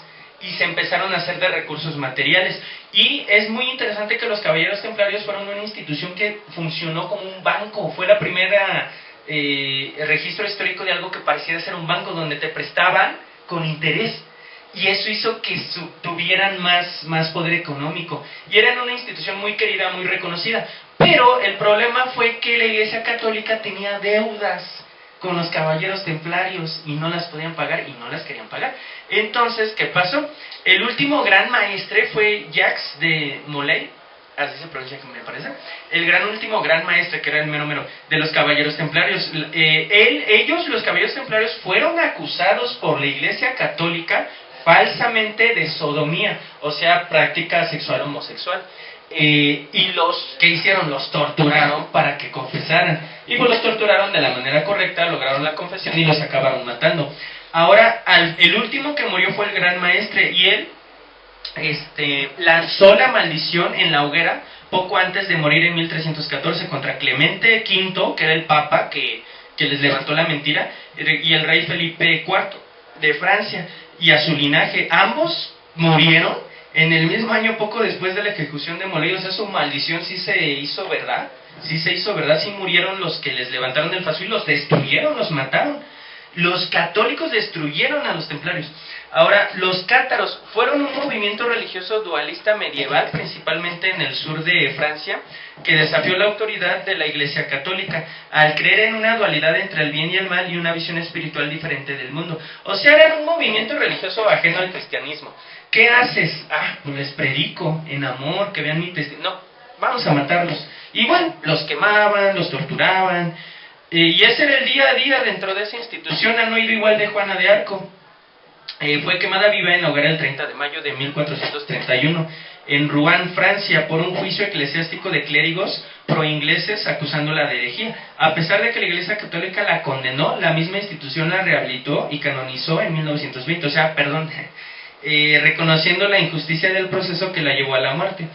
y se empezaron a hacer de recursos materiales. Y es muy interesante que los caballeros templarios fueron una institución que funcionó como un banco. Fue la primera registro histórico de algo que pareciera ser un banco, donde te prestaban con interés. Y eso hizo que tuvieran más poder económico. Y eran una institución muy querida, muy reconocida. Pero el problema fue que la Iglesia Católica tenía deudas con los caballeros templarios y no las podían pagar y no las querían pagar. Entonces, ¿qué pasó? El último gran maestre fue Jacques de Molay, así se pronuncia, que me parece, último gran maestre, que era el mero de los caballeros templarios. Los caballeros templarios, fueron acusados por la Iglesia Católica falsamente de sodomía, o sea, práctica sexual homosexual. Y ¿qué hicieron? Los torturaron para que confesaran. Y pues los torturaron de la manera correcta, lograron la confesión y los acabaron matando. Ahora, el último que murió fue el gran maestre, y él lanzó la maldición en la hoguera poco antes de morir en 1314 contra Clemente V, que era el papa que les levantó la mentira, y el rey Felipe IV de Francia, y a su linaje. Ambos murieron en el mismo año, poco después de la ejecución de Molay. O sea, su maldición sí se hizo verdad, sí murieron los que les levantaron el falso y los destruyeron, los mataron. Los católicos destruyeron a los templarios. Ahora, los cátaros fueron un movimiento religioso dualista medieval, principalmente en el sur de Francia, que desafió la autoridad de la Iglesia Católica, al creer en una dualidad entre el bien y el mal y una visión espiritual diferente del mundo. O sea, era un movimiento religioso ajeno al cristianismo. ¿Qué haces? Pues les predico en amor, que vean mi testimonio. No, vamos a matarlos. Y bueno, los quemaban, los torturaban. Y ese era el día a día dentro de esa institución. Han oído igual de Juana de Arco. Fue quemada viva en la hoguera el 30 de mayo de 1431 en Rouen, Francia, por un juicio eclesiástico de clérigos pro-ingleses acusándola de herejía. A pesar de que la Iglesia Católica la condenó, la misma institución la rehabilitó y canonizó en 1920. O sea, reconociendo la injusticia del proceso que la llevó a la muerte.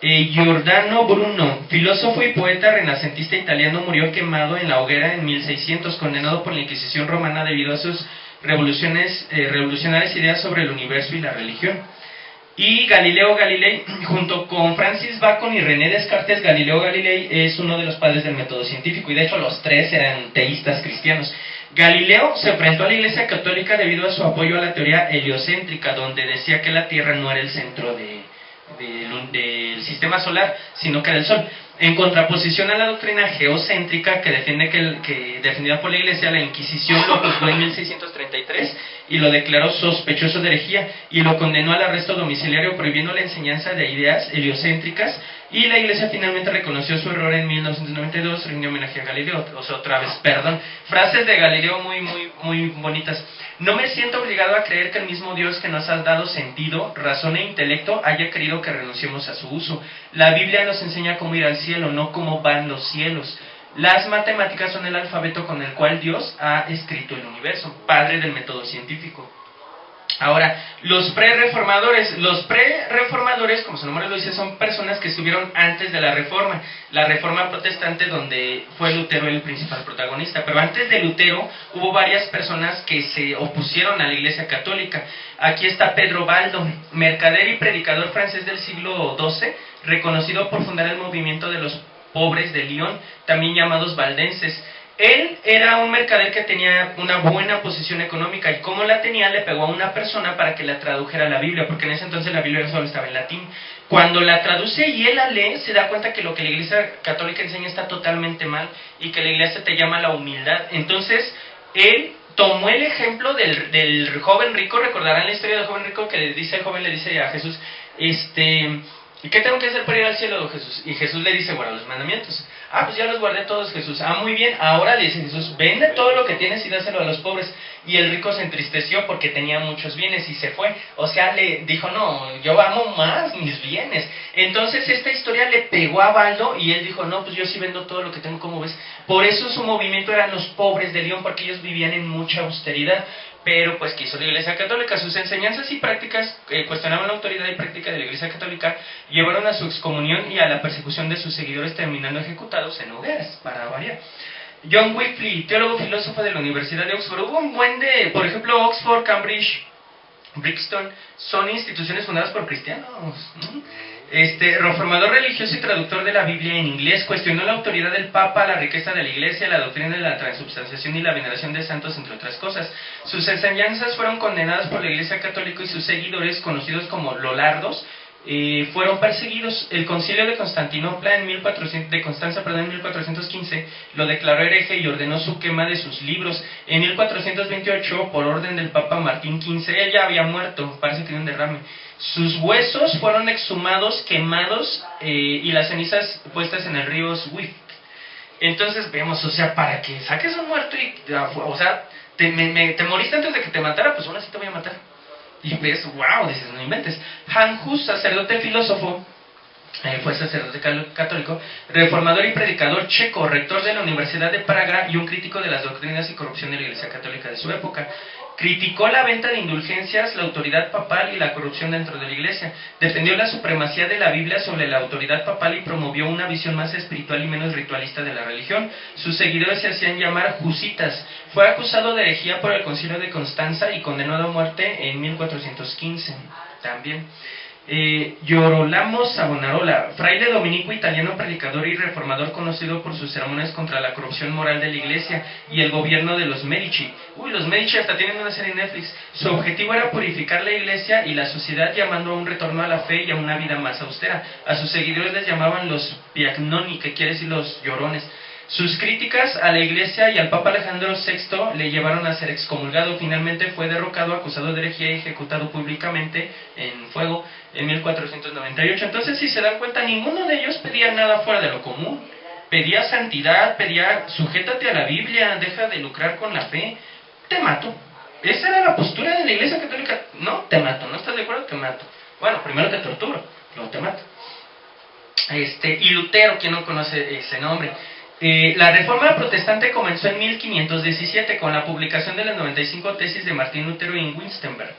Giordano Bruno, filósofo y poeta renacentista italiano, murió quemado en la hoguera en 1600, condenado por la Inquisición romana debido a sus revolucionarias ideas sobre el universo y la religión. Y Galileo Galilei, junto con Francis Bacon y René Descartes, Galileo Galilei es uno de los padres del método científico, y de hecho los tres eran teístas cristianos. Galileo se enfrentó a la Iglesia Católica debido a su apoyo a la teoría heliocéntrica, donde decía que la Tierra no era el centro del sistema solar, sino que era el Sol, en contraposición a la doctrina geocéntrica que defendida por la Iglesia. La Inquisición lo juzgó en 1633 y lo declaró sospechoso de herejía y lo condenó al arresto domiciliario, prohibiendo la enseñanza de ideas heliocéntricas, y la Iglesia finalmente reconoció su error en 1992, rindió homenaje a Galileo. O sea, frases de Galileo muy bonitas. No me siento obligado a creer que el mismo Dios que nos ha dado sentido, razón e intelecto haya querido que renunciemos a su uso. La Biblia nos enseña cómo ir al cielo, no cómo van los cielos. Las matemáticas son el alfabeto con el cual Dios ha escrito el universo, padre del método científico. Ahora, los pre-reformadores, como su nombre lo dice, son personas que estuvieron antes de la Reforma Protestante, donde fue Lutero el principal protagonista. Pero antes de Lutero hubo varias personas que se opusieron a la Iglesia Católica. Aquí está Pedro Baldo, mercader y predicador francés del siglo XII, reconocido por fundar el movimiento de los pobres de Lyon, también llamados valdenses. Él era un mercader que tenía una buena posición económica, y como la tenía, le pegó a una persona para que la tradujera a la Biblia, porque en ese entonces la Biblia solo estaba en latín. Cuando la traduce y él la lee, se da cuenta que lo que la Iglesia Católica enseña está totalmente mal, y que la Iglesia te llama a la humildad. Entonces, él tomó el ejemplo del joven rico. Recordarán la historia del joven rico que el joven le dice a Jesús, ¿qué tengo que hacer para ir al cielo, Jesús? Y Jesús le dice, bueno, los mandamientos. Pues ya los guardé todos, Jesús. Muy bien. Ahora le dice Jesús, vende todo lo que tienes y dáselo a los pobres. Y el rico se entristeció porque tenía muchos bienes y se fue. O sea, le dijo, no, yo amo más mis bienes. Entonces esta historia le pegó a Baldo y él dijo, no, pues yo sí vendo todo lo que tengo, como ves. Por eso su movimiento eran los pobres de León, porque ellos vivían en mucha austeridad. Pero pues, ¿qué hizo la Iglesia Católica? Sus enseñanzas y prácticas cuestionaban la autoridad y práctica de la Iglesia Católica, llevaron a su excomunión y a la persecución de sus seguidores, terminando ejecutados en hogueras, para variar. John Wycliffe, teólogo filósofo de la Universidad de Oxford. Hubo un buen de, por ejemplo, Oxford, Cambridge, Brixton, son instituciones fundadas por cristianos. Reformador religioso y traductor de la Biblia en inglés, cuestionó la autoridad del Papa, la riqueza de la Iglesia, la doctrina de la transubstanciación y la veneración de santos, entre otras cosas. Sus enseñanzas fueron condenadas por la Iglesia Católica y sus seguidores, conocidos como lollardos, fueron perseguidos. El Concilio de Constantinopla en 1415 lo declaró hereje y ordenó su quema de sus libros. En 1428, por orden del Papa Martín XV, él ya había muerto, parece que de un derrame. Sus huesos fueron exhumados, quemados, y las cenizas puestas en el río Swift. Entonces vemos, o sea, para que saques un muerto y, o sea, te moriste antes de que te matara, pues aún así te voy a matar. Y ves, wow, dices, no inventes. Han Hus, sacerdote filósofo, fue sacerdote católico, reformador y predicador checo, rector de la Universidad de Praga y un crítico de las doctrinas y corrupción de la Iglesia Católica de su época. Criticó la venta de indulgencias, la autoridad papal y la corrupción dentro de la Iglesia. Defendió la supremacía de la Biblia sobre la autoridad papal y promovió una visión más espiritual y menos ritualista de la religión. Sus seguidores se hacían llamar husitas. Fue acusado de herejía por el Concilio de Constanza y condenado a muerte en 1415 también. Girolamo Savonarola, fraile dominico italiano, predicador y reformador, conocido por sus sermones contra la corrupción moral de la Iglesia y el gobierno de los Medici. Los Medici hasta tienen una serie en Netflix. Su objetivo era purificar la Iglesia y la sociedad, llamando a un retorno a la fe y a una vida más austera. A sus seguidores les llamaban los Piagnoni, que quiere decir los llorones. Sus críticas a la Iglesia y al Papa Alejandro VI le llevaron a ser excomulgado. Finalmente fue derrocado, acusado de herejía y ejecutado públicamente en fuego en 1498. Entonces, si se dan cuenta, ninguno de ellos pedía nada fuera de lo común. Pedía santidad, pedía, sujétate a la Biblia, deja de lucrar con la fe, te mato. Esa era la postura de la Iglesia Católica. No, te mato, ¿no estás de acuerdo? Te mato. Bueno, primero te torturo, luego te mato. Y Lutero, ¿quién no conoce ese nombre? La Reforma Protestante comenzó en 1517 con la publicación de las 95 tesis de Martín Lutero en Wittenberg.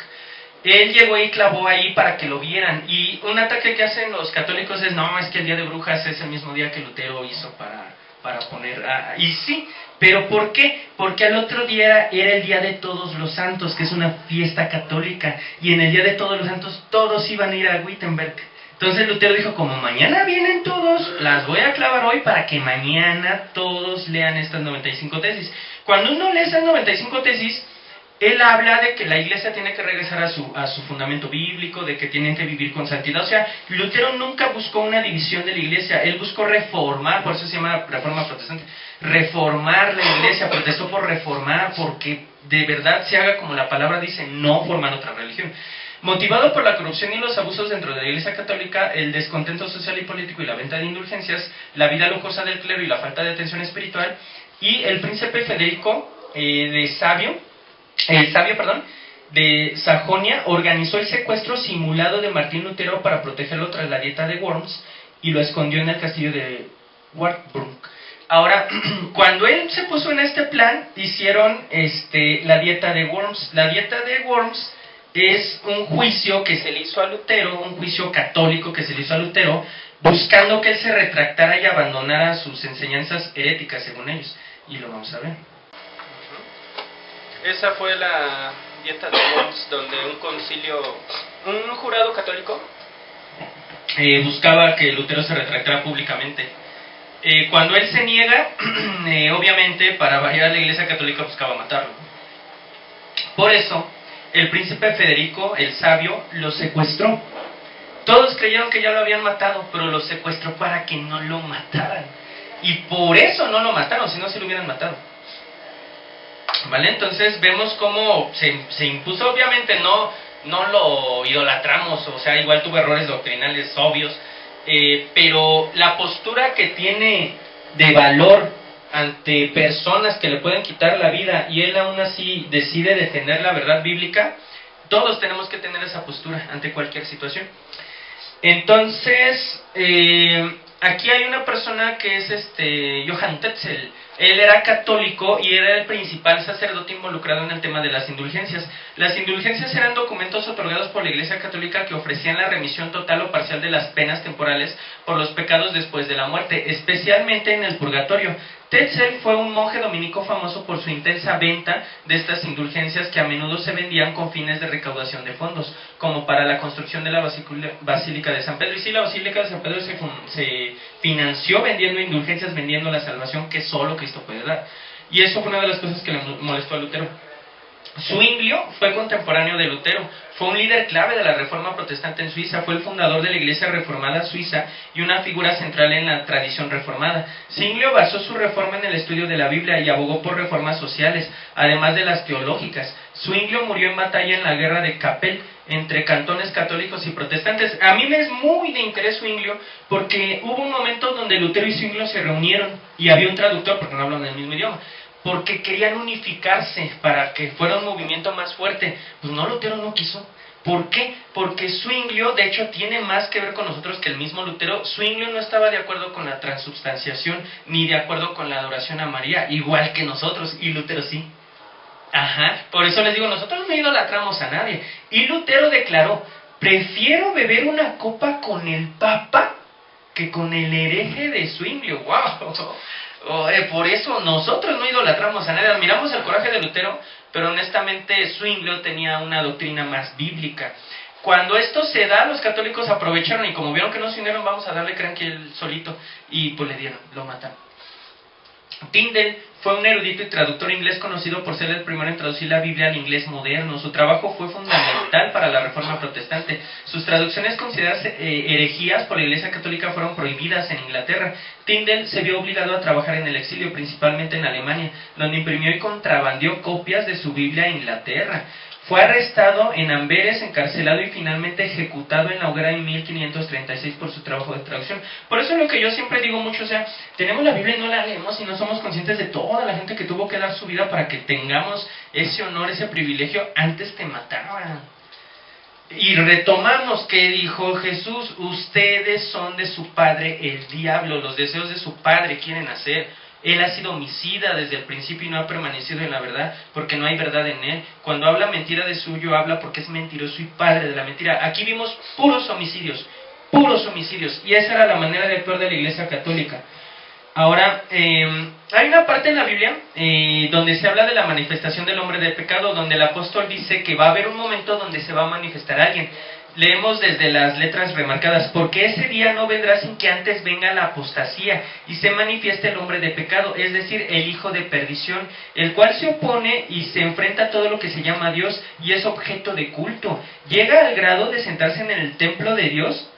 Él llegó y clavó ahí para que lo vieran. Y un ataque que hacen los católicos es, no, es que el Día de Brujas es el mismo día que Lutero hizo para poner... y sí, pero ¿por qué? Porque al otro día era el Día de Todos los Santos, que es una fiesta católica. Y en el Día de Todos los Santos todos iban a ir a Wittenberg. Entonces Lutero dijo, como mañana vienen todos, las voy a clavar hoy para que mañana todos lean estas 95 tesis. Cuando uno lee esas 95 tesis, él habla de que la Iglesia tiene que regresar a su fundamento bíblico, de que tienen que vivir con santidad. O sea, Lutero nunca buscó una división de la Iglesia, él buscó reformar, por eso se llama Reforma Protestante, reformar la Iglesia, protestó por reformar, porque de verdad se haga como la palabra dice, no formar otra religión. Motivado por la corrupción y los abusos dentro de la Iglesia Católica, el descontento social y político y la venta de indulgencias, la vida lujosa del clero y la falta de atención espiritual, y el príncipe Federico de Sajonia organizó el secuestro simulado de Martín Lutero para protegerlo tras la dieta de Worms y lo escondió en el castillo de Wartburg. Ahora, cuando él se puso en este plan, hicieron la dieta de Worms. La dieta de Worms es un juicio que se le hizo a Lutero, un juicio católico que se le hizo a Lutero, buscando que él se retractara y abandonara sus enseñanzas heréticas, según ellos. Y lo vamos a ver. Esa fue la Dieta de Worms, donde un concilio, un jurado católico buscaba que Lutero se retractara públicamente. Cuando él se niega, obviamente, para variar, la Iglesia Católica buscaba matarlo. Por eso, el príncipe Federico, el sabio, lo secuestró. Todos creyeron que ya lo habían matado, pero lo secuestró para que no lo mataran. Y por eso no lo mataron, si no se lo hubieran matado. ¿Vale? Entonces vemos cómo se impuso. Obviamente no lo idolatramos, o sea, igual tuvo errores doctrinales obvios, pero la postura que tiene de valor ante personas que le pueden quitar la vida y él aún así decide defender la verdad bíblica, todos tenemos que tener esa postura ante cualquier situación. Entonces, aquí hay una persona que es Johann Tetzel. Él era católico y era el principal sacerdote involucrado en el tema de las indulgencias. Las indulgencias eran documentos otorgados por la Iglesia Católica que ofrecían la remisión total o parcial de las penas temporales por los pecados después de la muerte, especialmente en el purgatorio. Tetzel fue un monje dominico famoso por su intensa venta de estas indulgencias, que a menudo se vendían con fines de recaudación de fondos, como para la construcción de la Basílica de San Pedro. Y sí, la Basílica de San Pedro se financió vendiendo indulgencias, vendiendo la salvación que solo Cristo puede dar. Y eso fue una de las cosas que le molestó a Lutero. Zwinglio fue contemporáneo de Lutero, fue un líder clave de la Reforma Protestante en Suiza, fue el fundador de la Iglesia Reformada Suiza y una figura central en la tradición reformada. Zwinglio basó su reforma en el estudio de la Biblia y abogó por reformas sociales, además de las teológicas. Zwinglio murió en batalla en la guerra de Kappel, entre cantones católicos y protestantes. A mí me es muy de interés Zwinglio, porque hubo un momento donde Lutero y Zwinglio se reunieron, y había un traductor, porque no hablan el mismo idioma, porque querían unificarse para que fuera un movimiento más fuerte. Pues no, Lutero no quiso. ¿Por qué? Porque Zwinglio, de hecho, tiene más que ver con nosotros que el mismo Lutero. Zwinglio no estaba de acuerdo con la transubstanciación, ni de acuerdo con la adoración a María, igual que nosotros, y Lutero sí. Ajá, por eso les digo, nosotros no idolatramos a nadie. Y Lutero declaró: prefiero beber una copa con el Papa que con el hereje de Zwinglio. ¡Wow! Por eso nosotros no idolatramos a nadie, admiramos el coraje de Lutero, pero honestamente Zwinglio tenía una doctrina más bíblica. Cuando esto se da, los católicos aprovecharon y como vieron que no se unieron, vamos a darle crean que él solito, y pues le dieron, lo mataron. Tyndale fue un erudito y traductor inglés conocido por ser el primero en traducir la Biblia al inglés moderno. Su trabajo fue fundamental para la Reforma Protestante. Sus traducciones consideradas herejías por la Iglesia Católica fueron prohibidas en Inglaterra. Tyndale se vio obligado a trabajar en el exilio, principalmente en Alemania, donde imprimió y contrabandeó copias de su Biblia a Inglaterra. Fue arrestado en Amberes, encarcelado y finalmente ejecutado en la hoguera en 1536 por su trabajo de traducción. Por eso es lo que yo siempre digo mucho, o sea, tenemos la Biblia y no la leemos y no somos conscientes de toda la gente que tuvo que dar su vida para que tengamos ese honor, ese privilegio. Antes te mataban. Y retomamos que dijo Jesús: ustedes son de su padre el diablo, los deseos de su padre quieren hacer. Él ha sido homicida desde el principio y no ha permanecido en la verdad, porque no hay verdad en él. Cuando habla mentira de suyo, habla porque es mentiroso y padre de la mentira. Aquí vimos puros homicidios, y esa era la manera de actuar de la Iglesia Católica. Ahora, hay una parte en la Biblia donde se habla de la manifestación del hombre del pecado, donde el apóstol dice que va a haber un momento donde se va a manifestar alguien. Leemos desde las letras remarcadas: porque ese día no vendrá sin que antes venga la apostasía y se manifieste el hombre de pecado, es decir, el hijo de perdición, el cual se opone y se enfrenta a todo lo que se llama Dios y es objeto de culto. Llega al grado de sentarse en el templo de Dios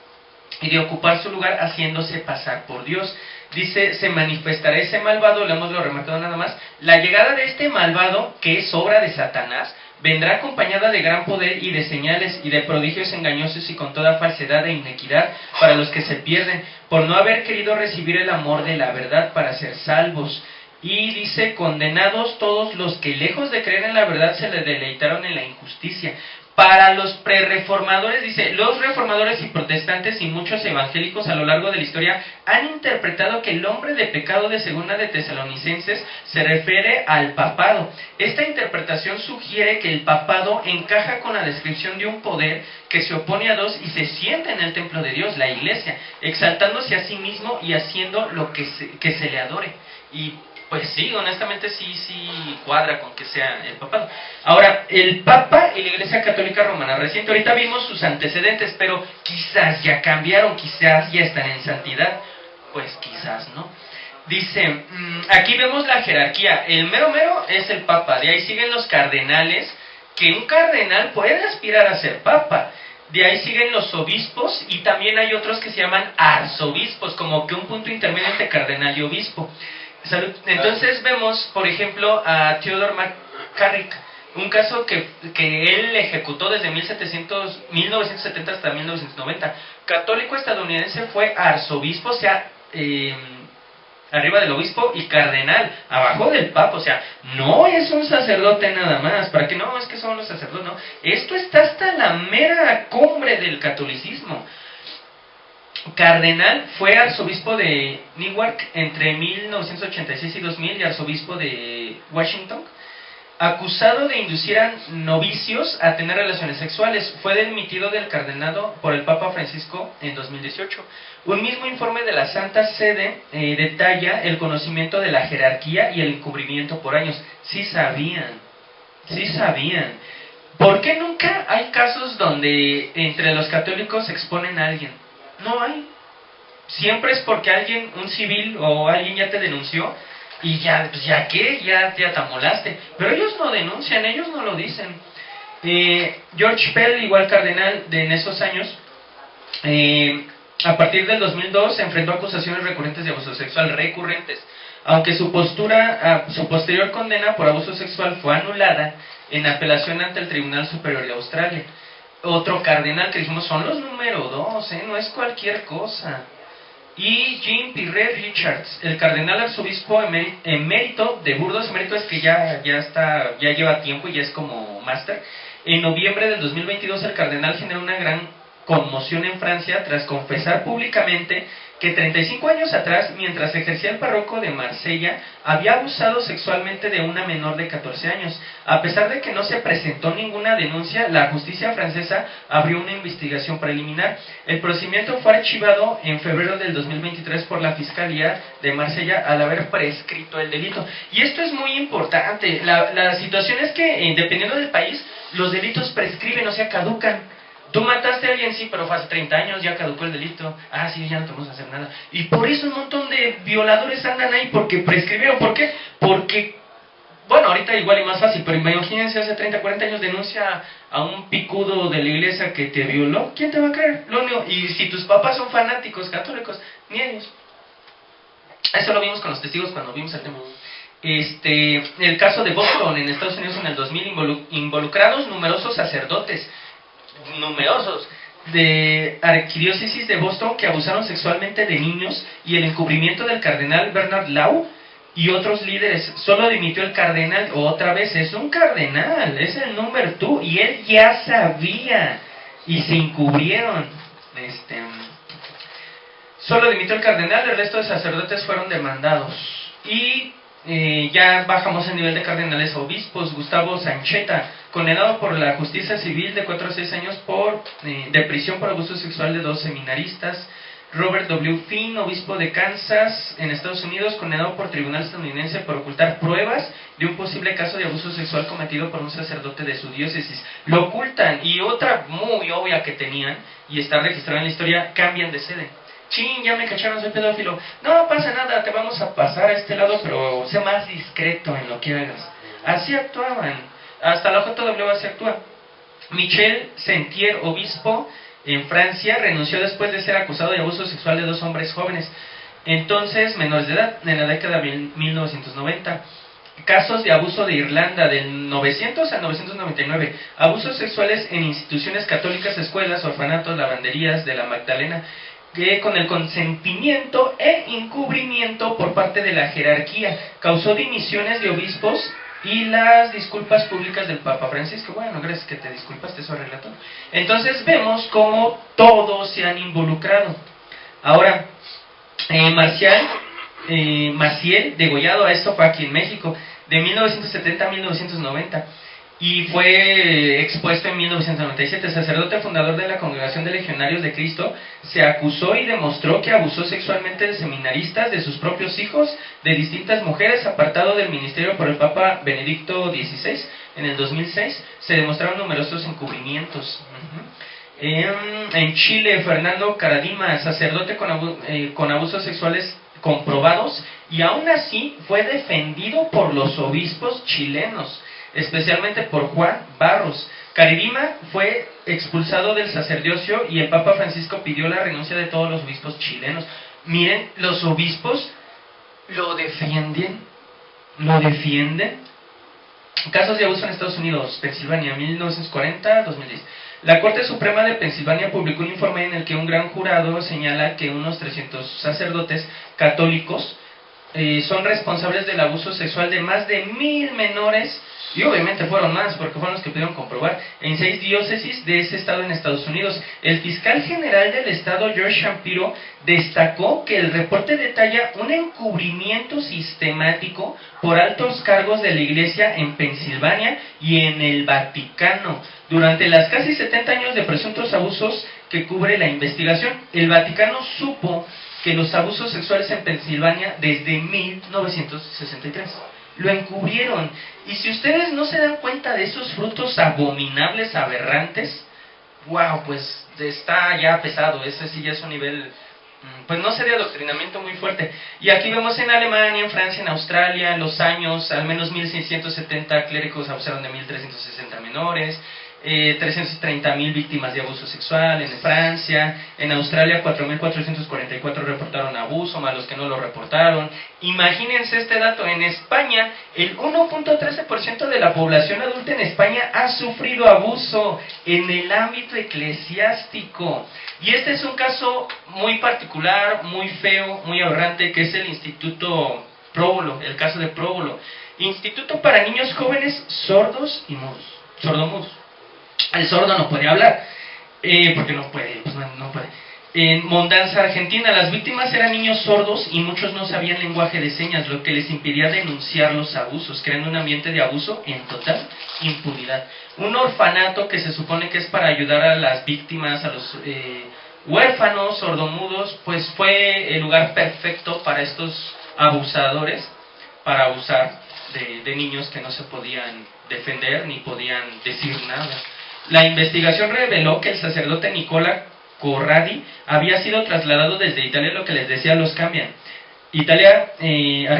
y de ocupar su lugar haciéndose pasar por Dios. Dice: se manifestará ese malvado, lo hemos remarcado nada más. La llegada de este malvado, que es obra de Satanás, vendrá acompañada de gran poder y de señales y de prodigios engañosos y con toda falsedad e inequidad para los que se pierden, por no haber querido recibir el amor de la verdad para ser salvos. Y dice: condenados todos los que lejos de creer en la verdad se le deleitaron en la injusticia. Para los prerreformadores, dice, los reformadores y protestantes y muchos evangélicos a lo largo de la historia han interpretado que el hombre de pecado de Segunda de Tesalonicenses se refiere al papado. Esta interpretación sugiere que el papado encaja con la descripción de un poder que se opone a Dios y se sienta en el templo de Dios, la iglesia, exaltándose a sí mismo y haciendo lo que se le adore. Y pues sí, honestamente sí cuadra con que sea el papado. Ahora, el Papa y la Iglesia Católica Romana reciente, ahorita vimos sus antecedentes, pero quizás ya cambiaron, quizás ya están en santidad, pues quizás no. Dice, aquí vemos la jerarquía, el mero es el Papa, de ahí siguen los cardenales, que un cardenal puede aspirar a ser Papa. De ahí siguen los obispos y también hay otros que se llaman arzobispos, como que un punto intermedio entre cardenal y obispo. Entonces vemos, por ejemplo, a Theodore McCarrick, un caso que él ejecutó desde 1970 hasta 1990. Católico estadounidense, fue arzobispo, o sea, arriba del obispo, y cardenal, abajo del papa, o sea, no es un sacerdote nada más, para que no, es que son los sacerdotes, no. Esto está hasta la mera cumbre del catolicismo. Cardenal, fue arzobispo de Newark entre 1986 y 2000 y arzobispo de Washington, acusado de inducir a novicios a tener relaciones sexuales. Fue dimitido del cardenado por el Papa Francisco en 2018. Un mismo informe de la Santa Sede detalla el conocimiento de la jerarquía y el encubrimiento por años. Sí sabían. ¿Por qué nunca hay casos donde entre los católicos exponen a alguien? No hay. Siempre es porque alguien, un civil o alguien ya te denunció y ya, pues ya qué, ya te amolaste. Pero ellos no denuncian, ellos no lo dicen. George Pell, igual cardenal en esos años, a partir del 2002 se enfrentó a acusaciones recurrentes de abuso sexual, aunque su posterior condena por abuso sexual fue anulada en apelación ante el Tribunal Superior de Australia. Otro cardenal que dijimos son los número 2, no es cualquier cosa. Y Jean Pierre Richards, el cardenal arzobispo emérito de Burgos, emérito es que ya lleva tiempo y ya es como máster. En noviembre del 2022 el cardenal generó una gran conmoción en Francia tras confesar públicamente que 35 años atrás, mientras ejercía el párroco de Marsella, había abusado sexualmente de una menor de 14 años. A pesar de que no se presentó ninguna denuncia, la justicia francesa abrió una investigación preliminar. El procedimiento fue archivado en febrero del 2023 por la Fiscalía de Marsella al haber prescrito el delito. Y esto es muy importante. La situación es que, dependiendo del país, los delitos prescriben, o sea, caducan. Tú mataste a alguien, sí, pero fue hace 30 años, ya caducó el delito. Ah, sí, ya no te vamos a hacer nada. Y por eso un montón de violadores andan ahí, porque prescribieron. ¿Por qué? Porque, bueno, ahorita igual y más fácil, pero imagínense, hace 30, 40 años denuncia a un picudo de la iglesia que te violó. ¿Quién te va a creer? Lo único, y si tus papás son fanáticos católicos, ni ellos. Eso lo vimos con los testigos cuando vimos el tema. El caso de Boston en Estados Unidos en el 2000, involucrados numerosos sacerdotes, de arquidiócesis de Boston que abusaron sexualmente de niños, y el encubrimiento del cardenal Bernard Law y otros líderes. Solo dimitió el cardenal, otra vez, es un cardenal, es el número 2, y él ya sabía, y se encubrieron. Solo dimitió el cardenal, el resto de sacerdotes fueron demandados. Y ya bajamos el nivel de cardenales a obispos. Gustavo Sancheta, condenado por la justicia civil de 4 a 6 años de prisión por abuso sexual de 2 seminaristas. Robert W. Finn, obispo de Kansas en Estados Unidos, condenado por tribunal estadounidense por ocultar pruebas de un posible caso de abuso sexual cometido por un sacerdote de su diócesis. Lo ocultan. Y otra muy obvia que tenían, y está registrada en la historia, cambian de sede. Chin, ya me cacharon, soy pedófilo. No pasa nada, te vamos a pasar a este lado, pero sé más discreto en lo que hagas. Así actuaban. Hasta la JW así actúa. Michel Sentier, obispo en Francia, renunció después de ser acusado de abuso sexual de 2 hombres jóvenes, entonces menores de edad, en la década de 1990. Casos de abuso de Irlanda del 900 al 999. Abusos sexuales en instituciones católicas, escuelas, orfanatos, lavanderías de la Magdalena, que con el consentimiento e encubrimiento por parte de la jerarquía causó dimisiones de obispos y las disculpas públicas del Papa Francisco. Bueno, gracias que te disculpaste, eso arregla todo. Entonces vemos cómo todos se han involucrado. Ahora, Maciel, degollado, a esto fue aquí en México, de 1970 a 1990. Y fue expuesto en 1997. Sacerdote fundador de la Congregación de Legionarios de Cristo, se acusó y demostró que abusó sexualmente de seminaristas, de sus propios hijos, de distintas mujeres, apartado del ministerio por el Papa Benedicto XVI en el 2006. Se demostraron numerosos encubrimientos. En Chile, Fernando Caradima, sacerdote con abusos sexuales comprobados, y aún así fue defendido por los obispos chilenos, especialmente por Juan Barros. Caradima fue expulsado del sacerdocio y el Papa Francisco pidió la renuncia de todos los obispos chilenos. Miren, los obispos lo defienden. Casos de abuso en Estados Unidos, Pensilvania, 1940-2010. La Corte Suprema de Pensilvania publicó un informe en el que un gran jurado señala que unos 300 sacerdotes católicos son responsables del abuso sexual de más de 1000 menores, y obviamente fueron más porque fueron los que pudieron comprobar, en 6 diócesis de ese estado en Estados Unidos. El fiscal general del estado, George Shapiro, destacó que el reporte detalla un encubrimiento sistemático por altos cargos de la Iglesia en Pensilvania y en el Vaticano. Durante las casi 70 años de presuntos abusos que cubre la investigación, el Vaticano supo que los abusos sexuales en Pensilvania desde 1963. Lo encubrieron. Y si ustedes no se dan cuenta de esos frutos abominables, aberrantes, wow, pues está ya pesado. Ese sí ya es un nivel, pues no sé, de adoctrinamiento muy fuerte. Y aquí vemos en Alemania, en Francia, en Australia, en los años, al menos 1670 clérigos abusaron de 1360 menores. 330.000 víctimas de abuso sexual en Francia. En Australia 4.444 reportaron abuso, más los que no lo reportaron. Imagínense este dato: en España el 1.13% de la población adulta en España ha sufrido abuso en el ámbito eclesiástico. Y este es un caso muy particular, muy feo, muy aberrante, que es el Instituto Próbolo, el caso de Próbolo, Instituto para Niños Jóvenes Sordos y Mudos, sordomudos. El sordo no puede hablar, porque no puede, pues no puede. En Mondanza, Argentina, las víctimas eran niños sordos y muchos no sabían lenguaje de señas, lo que les impedía denunciar los abusos, creando un ambiente de abuso en total impunidad. Un orfanato que se supone que es para ayudar a las víctimas, a los huérfanos, sordomudos, pues fue el lugar perfecto para estos abusadores, para abusar de niños que no se podían defender ni podían decir nada. La investigación reveló que el sacerdote Nicola Corradi había sido trasladado desde Italia, lo que les decía, los cambian. De Italia a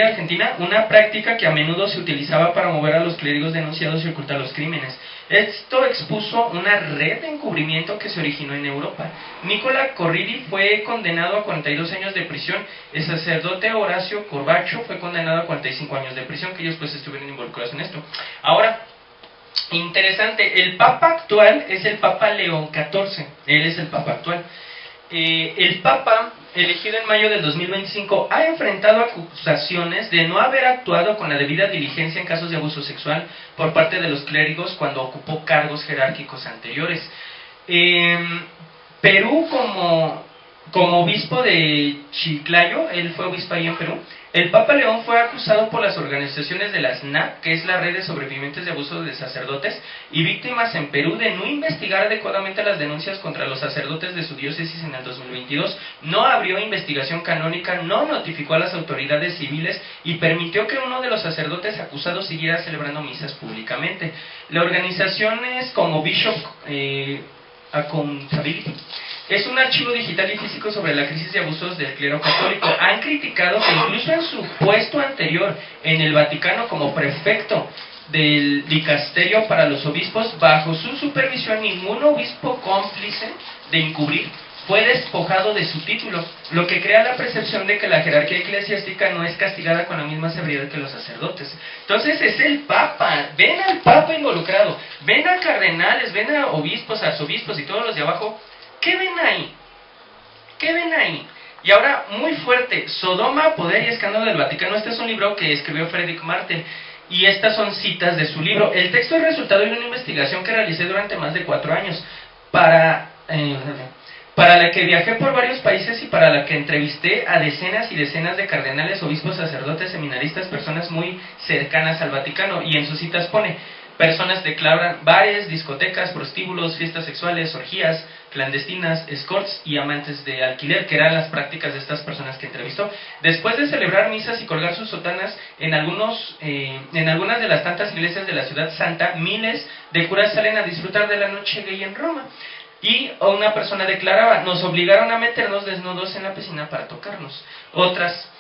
Argentina, una práctica que a menudo se utilizaba para mover a los clérigos denunciados y ocultar los crímenes. Esto expuso una red de encubrimiento que se originó en Europa. Nicola Corradi fue condenado a 42 años de prisión. El sacerdote Horacio Corbacho fue condenado a 45 años de prisión, que ellos pues estuvieron involucrados en esto. Ahora, interesante, el Papa actual es el Papa León XIV. Él es el Papa actual. El Papa, elegido en mayo del 2025, ha enfrentado acusaciones de no haber actuado con la debida diligencia en casos de abuso sexual por parte de los clérigos cuando ocupó cargos jerárquicos anteriores. Perú, como obispo de Chiclayo, él fue obispo ahí en Perú, el Papa León fue acusado por las organizaciones de la SNAP, que es la red de sobrevivientes de abuso de sacerdotes y víctimas en Perú, de no investigar adecuadamente las denuncias contra los sacerdotes de su diócesis en el 2022, no abrió investigación canónica, no notificó a las autoridades civiles y permitió que uno de los sacerdotes acusados siguiera celebrando misas públicamente. La organización es como Bishop Accountability. Es un archivo digital y físico sobre la crisis de abusos del clero católico. Han criticado que incluso en su puesto anterior en el Vaticano como prefecto del dicasterio para los obispos, bajo su supervisión, ningún obispo cómplice de encubrir fue despojado de su título, lo que crea la percepción de que la jerarquía eclesiástica no es castigada con la misma severidad que los sacerdotes. Entonces es el Papa, ven al Papa involucrado, ven a cardenales, ven a obispos, arzobispos y todos los de abajo. ¿Qué ven ahí? ¿Qué ven ahí? Y ahora, muy fuerte, Sodoma, Poder y Escándalo del Vaticano. Este es un libro que escribió Frederick Martel. y estas son citas de su libro. El texto es resultado de una investigación que realicé durante más de 4 años, para la que viajé por varios países y para la que entrevisté a decenas y decenas de cardenales, obispos, sacerdotes, seminaristas, personas muy cercanas al Vaticano, y en sus citas pone: personas declaran bares, discotecas, prostíbulos, fiestas sexuales, orgías clandestinas, escorts y amantes de alquiler, que eran las prácticas de estas personas que entrevistó. Después de celebrar misas y colgar sus sotanas en algunas de las tantas iglesias de la ciudad santa, miles de curas salen a disfrutar de la noche gay en Roma. Y una persona declaraba: nos obligaron a meternos desnudos en la piscina para tocarnos. Otras: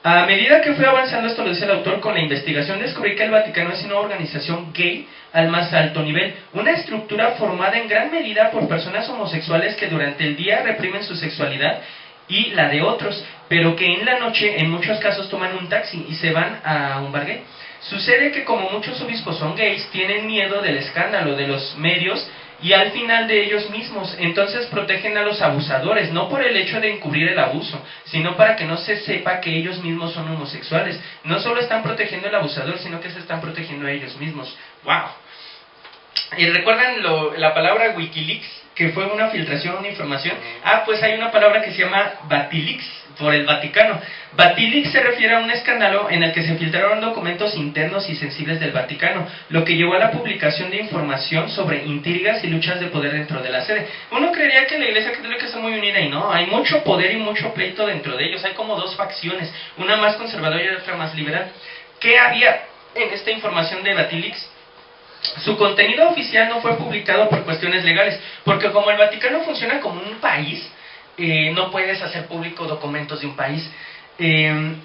a medida que fui avanzando, esto lo dice el autor, con la investigación descubrí que el Vaticano es una organización gay al más alto nivel, una estructura formada en gran medida por personas homosexuales que durante el día reprimen su sexualidad y la de otros, pero que en la noche en muchos casos toman un taxi y se van a un bar gay. Sucede que como muchos obispos son gays, tienen miedo del escándalo, de los medios y al final de ellos mismos, entonces protegen a los abusadores, no por el hecho de encubrir el abuso, sino para que no se sepa que ellos mismos son homosexuales. No solo están protegiendo al abusador, sino que se están protegiendo a ellos mismos. ¡Wow! ¿Y recuerdan la palabra Wikileaks, que fue una filtración, una información? Pues hay una palabra que se llama Batilix, por el Vaticano. Batilix se refiere a un escándalo en el que se filtraron documentos internos y sensibles del Vaticano, lo que llevó a la publicación de información sobre intrigas y luchas de poder dentro de la sede. Uno creería que la Iglesia Católica está muy unida y no, hay mucho poder y mucho pleito dentro de ellos. Hay como 2 facciones, una más conservadora y otra más liberal. ¿Qué había en esta información de Batilix? Su contenido oficial no fue publicado por cuestiones legales, porque como el Vaticano funciona como un país, no puedes hacer público documentos de un país.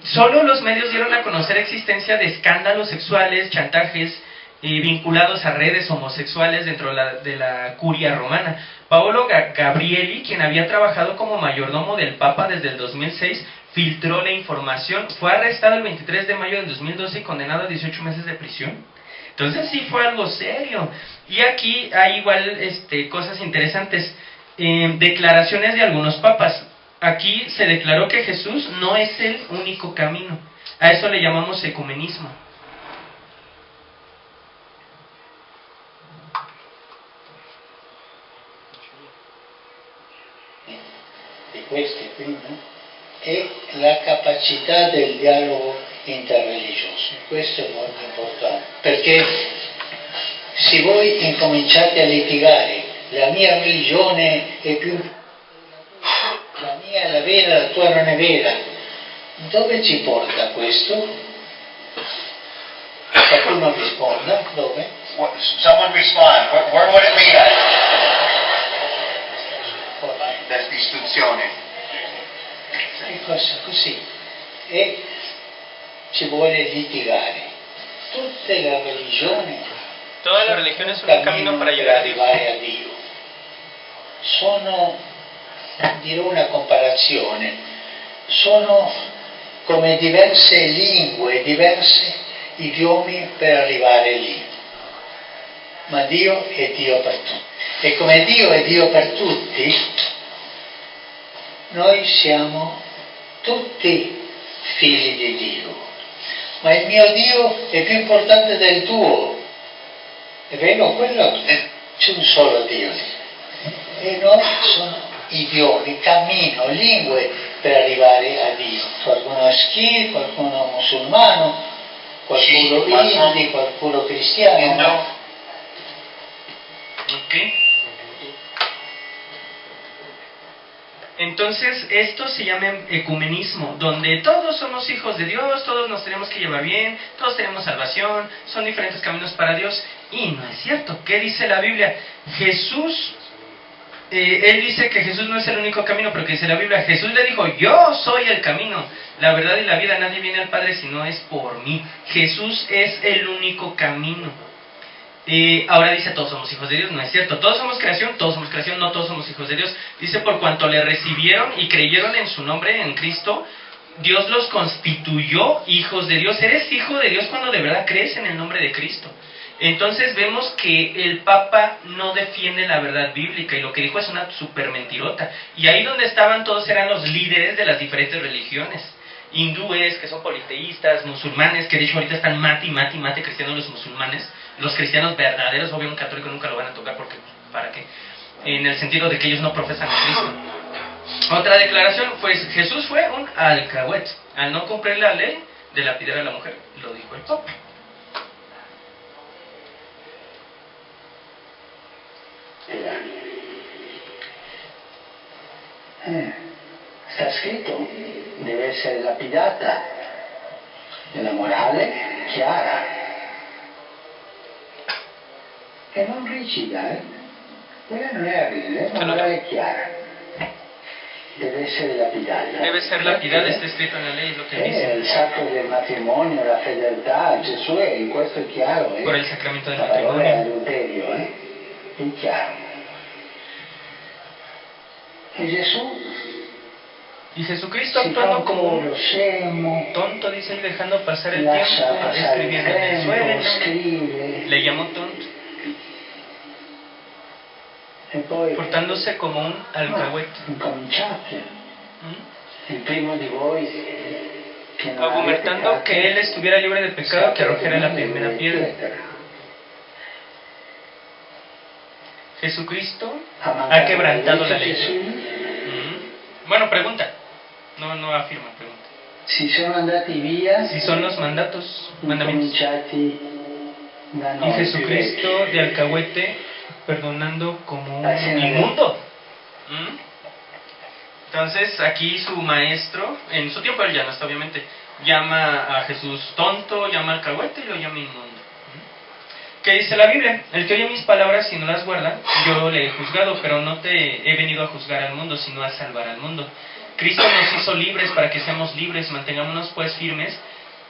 Solo los medios dieron a conocer existencia de escándalos sexuales, chantajes vinculados a redes homosexuales dentro de la curia romana. Paolo Gabrieli, quien había trabajado como mayordomo del Papa desde el 2006, filtró la información. Fue arrestado el 23 de mayo del 2012 y condenado a 18 meses de prisión. Entonces sí fue algo serio. Y aquí hay igual cosas interesantes. Declaraciones de algunos papas. Aquí se declaró que Jesús no es el único camino. A eso le llamamos ecumenismo. Di questi quindi è la capacità del dialogo interreligioso. Questo è molto importante, perché se voi incominciate a litigare, la mia religione è più, la mia è la vera, la tua non è vera, dove ci porta questo? Qualcuno risponda, dove? Someone respond. Where would it lead us? Dall'istruzione. Così. E ci vuole litigare. Tutte le religioni, Todas las religiones son un camino para llegar a Dios. arrivare a Dio. Sono, dirò una comparazione, sono come diverse lingue, diversi idiomi per arrivare lì. Ma Dio è Dio per tutti. E come Dio è Dio per tutti, noi siamo tutti figli di Dio. Ma il mio Dio è più importante del tuo. È vero, quello c'è un solo Dio. E noi sono idiomi, cammino, lingue per arrivare a Dio. Qualcuno schi, qualcuno musulmano, qualcuno hindi, qualcuno cristiano. Ok. Entonces, esto se llama ecumenismo, donde todos somos hijos de Dios, todos nos tenemos que llevar bien, todos tenemos salvación, son diferentes caminos para Dios, y no es cierto. ¿Qué dice la Biblia? Jesús, él dice que Jesús no es el único camino, pero que dice la Biblia, Jesús le dijo: yo soy el camino, la verdad y la vida, nadie viene al Padre si no es por mí. Jesús es el único camino. Ahora dice: todos somos hijos de Dios. No es cierto. Todos somos creación, no todos somos hijos de Dios. Dice: por cuanto le recibieron y creyeron en su nombre, en Cristo, Dios los constituyó hijos de Dios. Eres hijo de Dios cuando de verdad crees en el nombre de Cristo. Entonces vemos que el Papa no defiende la verdad bíblica, y lo que dijo es una super mentirota. Y ahí donde estaban todos eran los líderes de las diferentes religiones. hindúes, que son politeístas, musulmanes, que de hecho ahorita están mate cristianos los musulmanes, los cristianos verdaderos, obvio un católico nunca lo van a tocar porque, ¿para qué? En el sentido de que ellos no profesan a Cristo. Otra declaración, pues Jesús fue un alcahuete, al no cumplir la ley de lapidar a la mujer, lo dijo el Papa. Sta scritto, deve essere lapidata, nella morale chiara e non rigida, quella non è rigida, è una morale chiara. Deve essere lapidata. Debe ser lapidada, está escrito en la ley, es lo que dice. Il sacro del matrimonio, la fedeltà, Gesù è, questo è chiaro. Por el sacramento del La parola matrimonio. è adulterio, è chiaro. E Gesù Y Jesucristo si fa actuando un como po' un lo scemo, tonto, dice, y dejando pasar el lascia tiempo, passare il escribiendo en el tempo, suelo, scrive, le llamó tonto, e poi portándose como un alcahuete. incominciate. ¿Mm? Il primo di voi che non Argumentando avete que él estuviera libre de pecado, que arrojara la primera piedra. Jesucristo ha quebrantado la ley. ¿Mm? Bueno, pregunta. No afirma, pregunta. Si sono andati via, Si son los mandatos, mandamientos. incominciati da Y noi. Jesucristo de alcahuete perdonando como un inmundo. ¿Mm? Entonces aquí su maestro, en su tiempo él ya no está obviamente, llama a Jesús tonto, llama alcahuete y lo llama inmundo. ¿Mm? ¿Qué dice la Biblia? El que oye mis palabras y no las guarda, yo le he juzgado, pero no te he venido a juzgar al mundo, sino a salvar al mundo. Cristo nos hizo libres para que seamos libres, mantengámonos pues firmes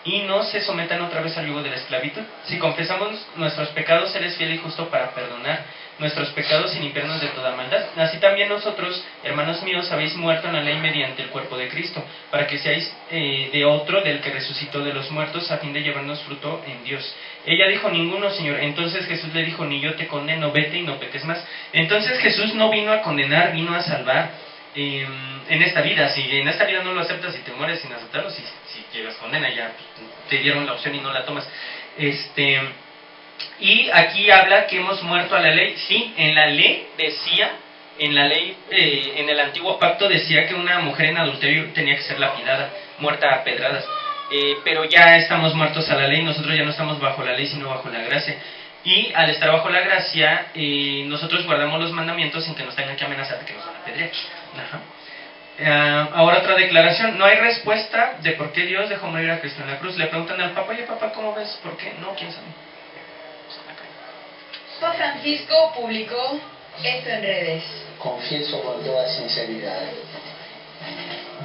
y no se sometan otra vez al yugo de la esclavitud. Si confesamos nuestros pecados, Él es fiel y justo para perdonar nuestros pecados y limpiarnos de toda maldad. Así también nosotros, hermanos míos, habéis muerto en la ley mediante el cuerpo de Cristo, para que seáis de otro, del que resucitó de los muertos, a fin de llevarnos fruto en Dios. Ella dijo, ninguno, Señor. Entonces Jesús le dijo, ni yo te condeno, vete y no peques más. Entonces Jesús no vino a condenar, vino a salvar. En esta vida, si en esta vida no lo aceptas y te mueres sin aceptarlo, si llegas condena, ya te dieron la opción y no la tomas. Y aquí habla que hemos muerto a la ley. Sí, en la ley decía, en la ley, en el antiguo pacto decía que una mujer en adulterio tenía que ser lapidada, muerta a pedradas. Pero ya estamos muertos a la ley, nosotros ya no estamos bajo la ley, sino bajo la gracia. Y al estar bajo la gracia, nosotros guardamos los mandamientos sin que nos tengan que amenazar de que nos van a apedrear. Ahora otra declaración. No hay respuesta de por qué Dios dejó morir a Cristo en la cruz. Le preguntan al Papa, oye Papa, ¿cómo ves? ¿Por qué? No, quién sabe. Papa Francisco publicó esto en redes. Confieso con toda sinceridad,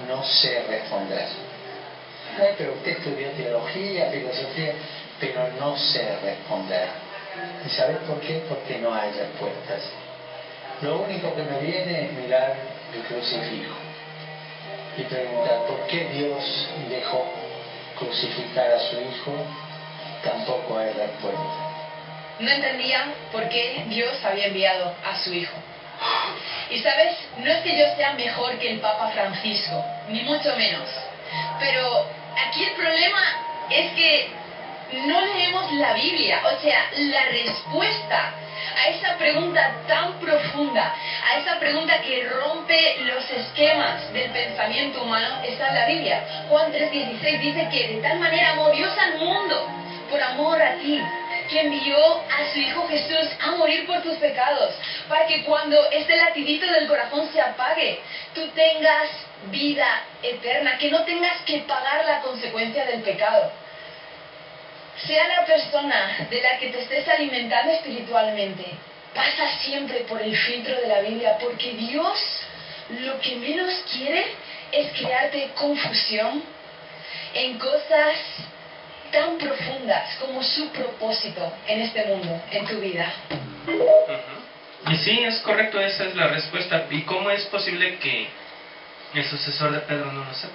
no sé responder. Pero usted estudió teología, filosofía, pero no sé responder. ¿Y sabes por qué? Porque no hay respuestas. Lo único que me viene es mirar el crucifijo y preguntar por qué Dios dejó crucificar a su hijo. Tampoco hay respuesta. No entendía por qué Dios había enviado a su hijo. Y sabes, no es que yo sea mejor que el Papa Francisco, ni mucho menos. Pero aquí el problema es que no leemos la Biblia, o sea, la respuesta a esa pregunta tan profunda, a esa pregunta que rompe los esquemas del pensamiento humano, está en la Biblia. Juan 3:16 dice que de tal manera amó Dios al mundo, por amor a ti, que envió a su Hijo Jesús a morir por tus pecados, para que cuando este latidito del corazón se apague, tú tengas vida eterna, que no tengas que pagar la consecuencia del pecado. Sea la persona de la que te estés alimentando espiritualmente, pasa siempre por el filtro de la Biblia, porque Dios lo que menos quiere es crearte confusión en cosas tan profundas como su propósito en este mundo, en tu vida. Y sí, es correcto, esa es la respuesta. ¿Y cómo es posible que el sucesor de Pedro no lo sepa?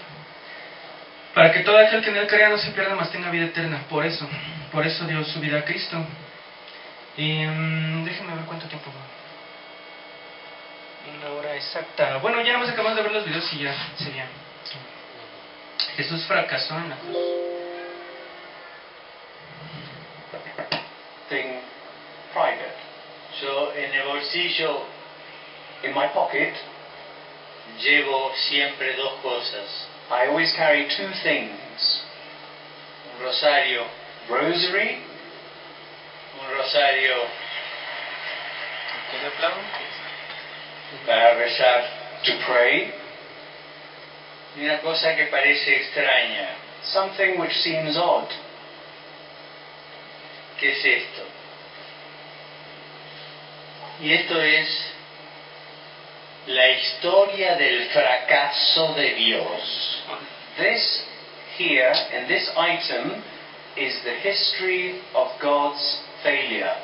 Para que todo aquel que en él crea no se pierda, mas tenga vida eterna. Por eso dio su vida a Cristo. Déjenme ver cuánto tiempo va. 1 hora exacta. Bueno, ya nada más acabamos de ver los videos y ya sería. Jesús fracasó en la cruz. Thing private. Yo en el bolsillo, in my pocket, llevo siempre dos cosas. I always carry two things. Un rosario rosary, un rosario ¿Tiene plan? para rezar, to pray, y una cosa que parece extraña, something which seems odd. ¿Qué es esto? Y esto es la historia del fracaso de Dios. This here, in this item, is the history of God's failure.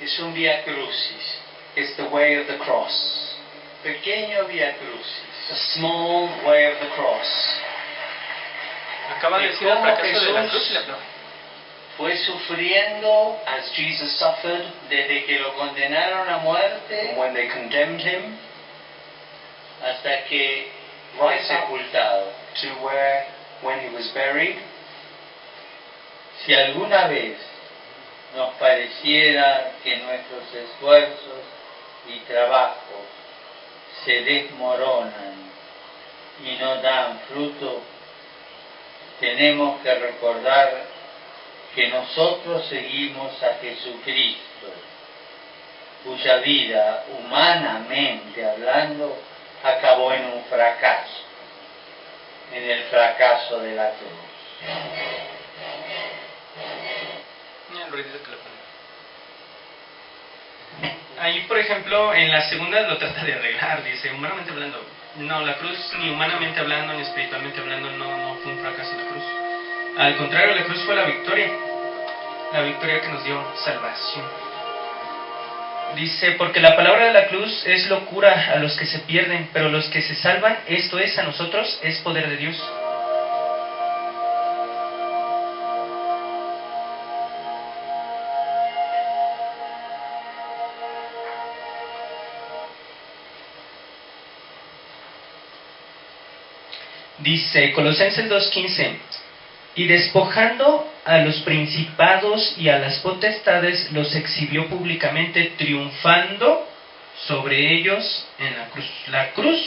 Es un via crucis. It's the way of the cross. Pequeño via crucis. A small way of the cross. Acaba de decir el fracaso de la cruz, le aplaudo. Fue sufriendo, as Jesus suffered, desde que lo condenaron a muerte, when they condemned him, hasta que fue sepultado, to where, when he was buried. Si alguna vez nos pareciera que nuestros esfuerzos y trabajos se desmoronan y no dan fruto, tenemos que recordar que nosotros seguimos a Jesucristo, cuya vida, humanamente hablando, acabó en un fracaso, en el fracaso de la cruz. El ruidito que le pone. Ahí, por ejemplo, en la segunda lo trata de arreglar, dice, humanamente hablando. No, la cruz, ni humanamente hablando, ni espiritualmente hablando, no fue un fracaso la cruz. Al contrario, la cruz fue la victoria que nos dio salvación. Dice, porque la palabra de la cruz es locura a los que se pierden, pero los que se salvan, esto es a nosotros, es poder de Dios. Dice Colosenses 2:15, y despojando a los principados y a las potestades, los exhibió públicamente, triunfando sobre ellos en la cruz. La cruz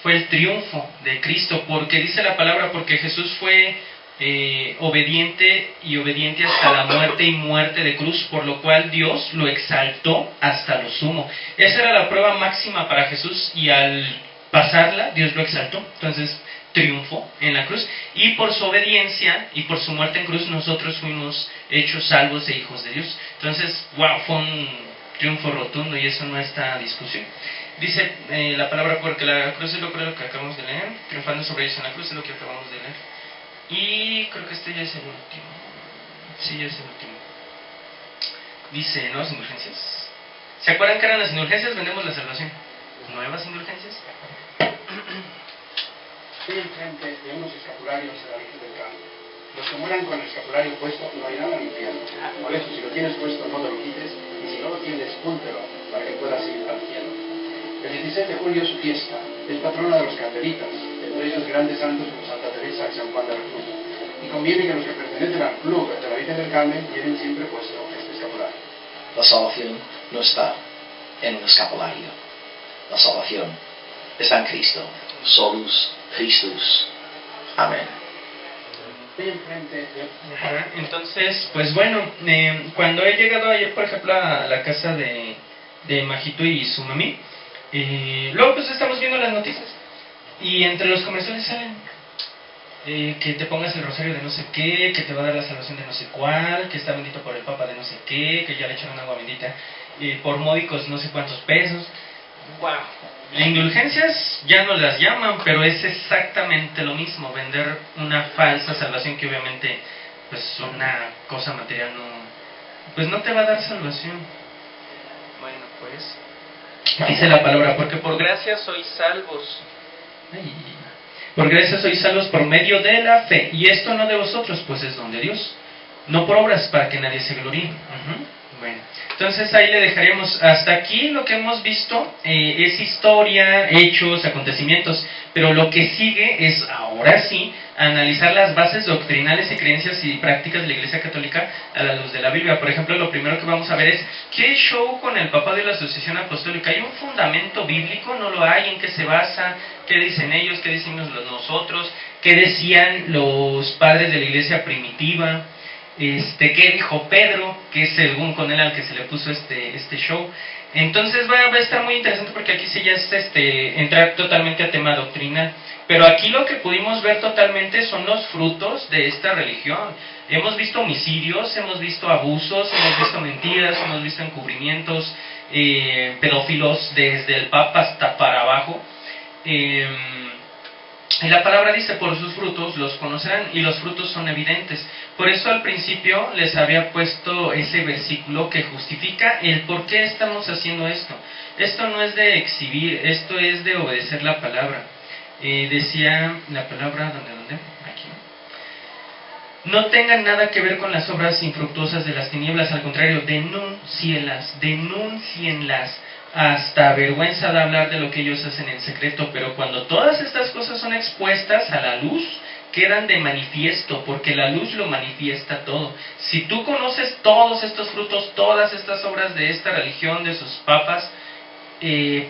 fue el triunfo de Cristo, porque dice la palabra, porque Jesús fue obediente hasta la muerte y muerte de cruz, por lo cual Dios lo exaltó hasta lo sumo. Esa era la prueba máxima para Jesús, y al pasarla, Dios lo exaltó. Entonces, triunfó en la cruz, y por su obediencia y por su muerte en cruz nosotros fuimos hechos salvos e hijos de Dios. Entonces, wow, fue un triunfo rotundo, y eso no está a discusión. Dice la palabra, porque la cruz es lo que acabamos de leer, triunfando sobre ellos en la cruz, es lo que acabamos de leer. Y creo que este ya es el último. Sí, ya es el último. Dice, nuevas indulgencias. ¿Se acuerdan que eran las indulgencias? Vendemos la salvación. ¿Nuevas indulgencias? Estoy enfrente de unos escapularios de la Virgen del Carmen. Los que mueran con el escapulario puesto no hay nada en el infierno. Por eso, si lo tienes puesto, no te lo quites, y si no lo tienes, púntelo, para que puedas ir al cielo. El 16 de julio es su fiesta, es patrona de los carmelitas, entre ellos grandes santos como Santa Teresa y San Juan de la Cruz. Y conviene que los que pertenecen al club de la Virgen del Carmen lleven siempre puesto este escapulario. La salvación no está en un escapulario. La salvación está en Cristo. Solus Christus. Amén. Estoy enfrente de... Ajá. Entonces, pues bueno, cuando he llegado ayer, por ejemplo, a la casa de Majito y su mami, luego pues estamos viendo las noticias, y entre los comerciales salen que te pongas el rosario de no sé qué, que te va a dar la salvación de no sé cuál, que está bendito por el Papa de no sé qué, que ya le echaron agua bendita por módicos no sé cuántos pesos. Wow. Indulgencias ya no las llaman, pero es exactamente lo mismo, vender una falsa salvación que obviamente pues una cosa material no te va a dar salvación. Bueno, pues Dice la palabra, porque por gracia sois salvos. Ay, por gracia sois salvos por medio de la fe, y esto no de vosotros, pues es don de Dios, no por obras para que nadie se gloríe. Bueno, entonces ahí le dejaremos. Hasta aquí lo que hemos visto es historia, hechos, acontecimientos, pero lo que sigue es, ahora sí, analizar las bases doctrinales y creencias y prácticas de la Iglesia Católica a la luz de la Biblia. Por ejemplo, lo primero que vamos a ver es, ¿qué show con el Papa de la Asociación Apostólica? ¿Hay un fundamento bíblico? ¿No lo hay? ¿En qué se basa? ¿Qué dicen ellos? ¿Qué decimos nosotros? ¿Qué decían los padres de la Iglesia primitiva? ¿Qué dijo Pedro? Que es según con él al que se le puso este show. Entonces va a estar muy interesante porque aquí sí ya es entrar totalmente a tema doctrinal. Pero aquí lo que pudimos ver totalmente son los frutos de esta religión. Hemos visto homicidios, hemos visto abusos, hemos visto mentiras, hemos visto encubrimientos, pedófilos desde el Papa hasta para abajo. Y la palabra dice, por sus frutos los conocerán, y los frutos son evidentes. Por eso al principio les había puesto ese versículo que justifica el por qué estamos haciendo esto. Esto no es de exhibir, esto es de obedecer la palabra. Decía la palabra, ¿dónde? Aquí. No tengan nada que ver con las obras infructuosas de las tinieblas, al contrario, denúncienlas. Hasta vergüenza de hablar de lo que ellos hacen en secreto, pero cuando todas estas cosas son expuestas a la luz, quedan de manifiesto, porque la luz lo manifiesta todo. Si tú conoces todos estos frutos, todas estas obras de esta religión, de sus papas, y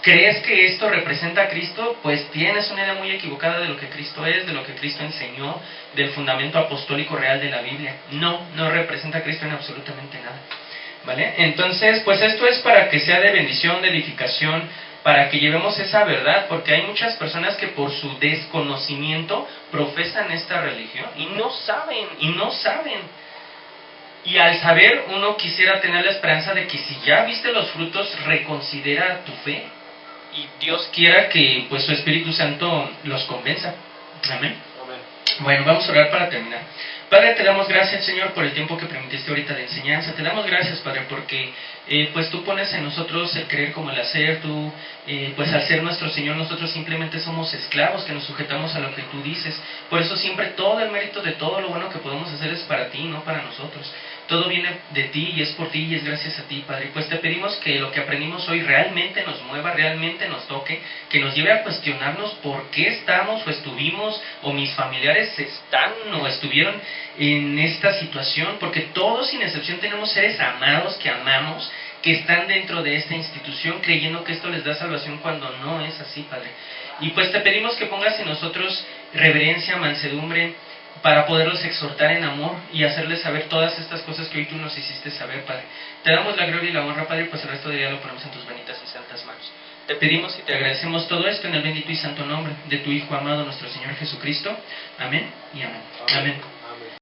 crees que esto representa a Cristo, pues tienes una idea muy equivocada de lo que Cristo es, de lo que Cristo enseñó, del fundamento apostólico real de la Biblia. No representa a Cristo en absolutamente nada. ¿Vale? Entonces, pues esto es para que sea de bendición, de edificación, para que llevemos esa verdad, porque hay muchas personas que por su desconocimiento profesan esta religión y no saben. Y al saber, uno quisiera tener la esperanza de que si ya viste los frutos, reconsidera tu fe. Y Dios quiera que pues su Espíritu Santo los convenza. Amén. Bueno, vamos a orar para terminar. Padre, te damos gracias, Señor, por el tiempo que permitiste ahorita de enseñanza. Te damos gracias, Padre, porque pues tú pones en nosotros el creer como el hacer. Tú, pues al ser nuestro Señor, nosotros simplemente somos esclavos que nos sujetamos a lo que tú dices. Por eso siempre todo el mérito de todo lo bueno que podemos hacer es para ti, no para nosotros. Todo viene de ti y es por ti y es gracias a ti, Padre. Pues te pedimos que lo que aprendimos hoy realmente nos mueva, realmente nos toque, que nos lleve a cuestionarnos por qué estamos o estuvimos o mis familiares están o estuvieron en esta situación, porque todos sin excepción tenemos seres amados que amamos, que están dentro de esta institución creyendo que esto les da salvación cuando no es así, Padre. Y pues te pedimos que pongas en nosotros reverencia, mansedumbre, para poderlos exhortar en amor y hacerles saber todas estas cosas que hoy tú nos hiciste saber, Padre. Te damos la gloria y la honra, Padre, pues el resto del día lo ponemos en tus benditas y santas manos. Te pedimos y te agradecemos todo esto en el bendito y santo nombre de tu Hijo amado, nuestro Señor Jesucristo. Amén y amén. Amén.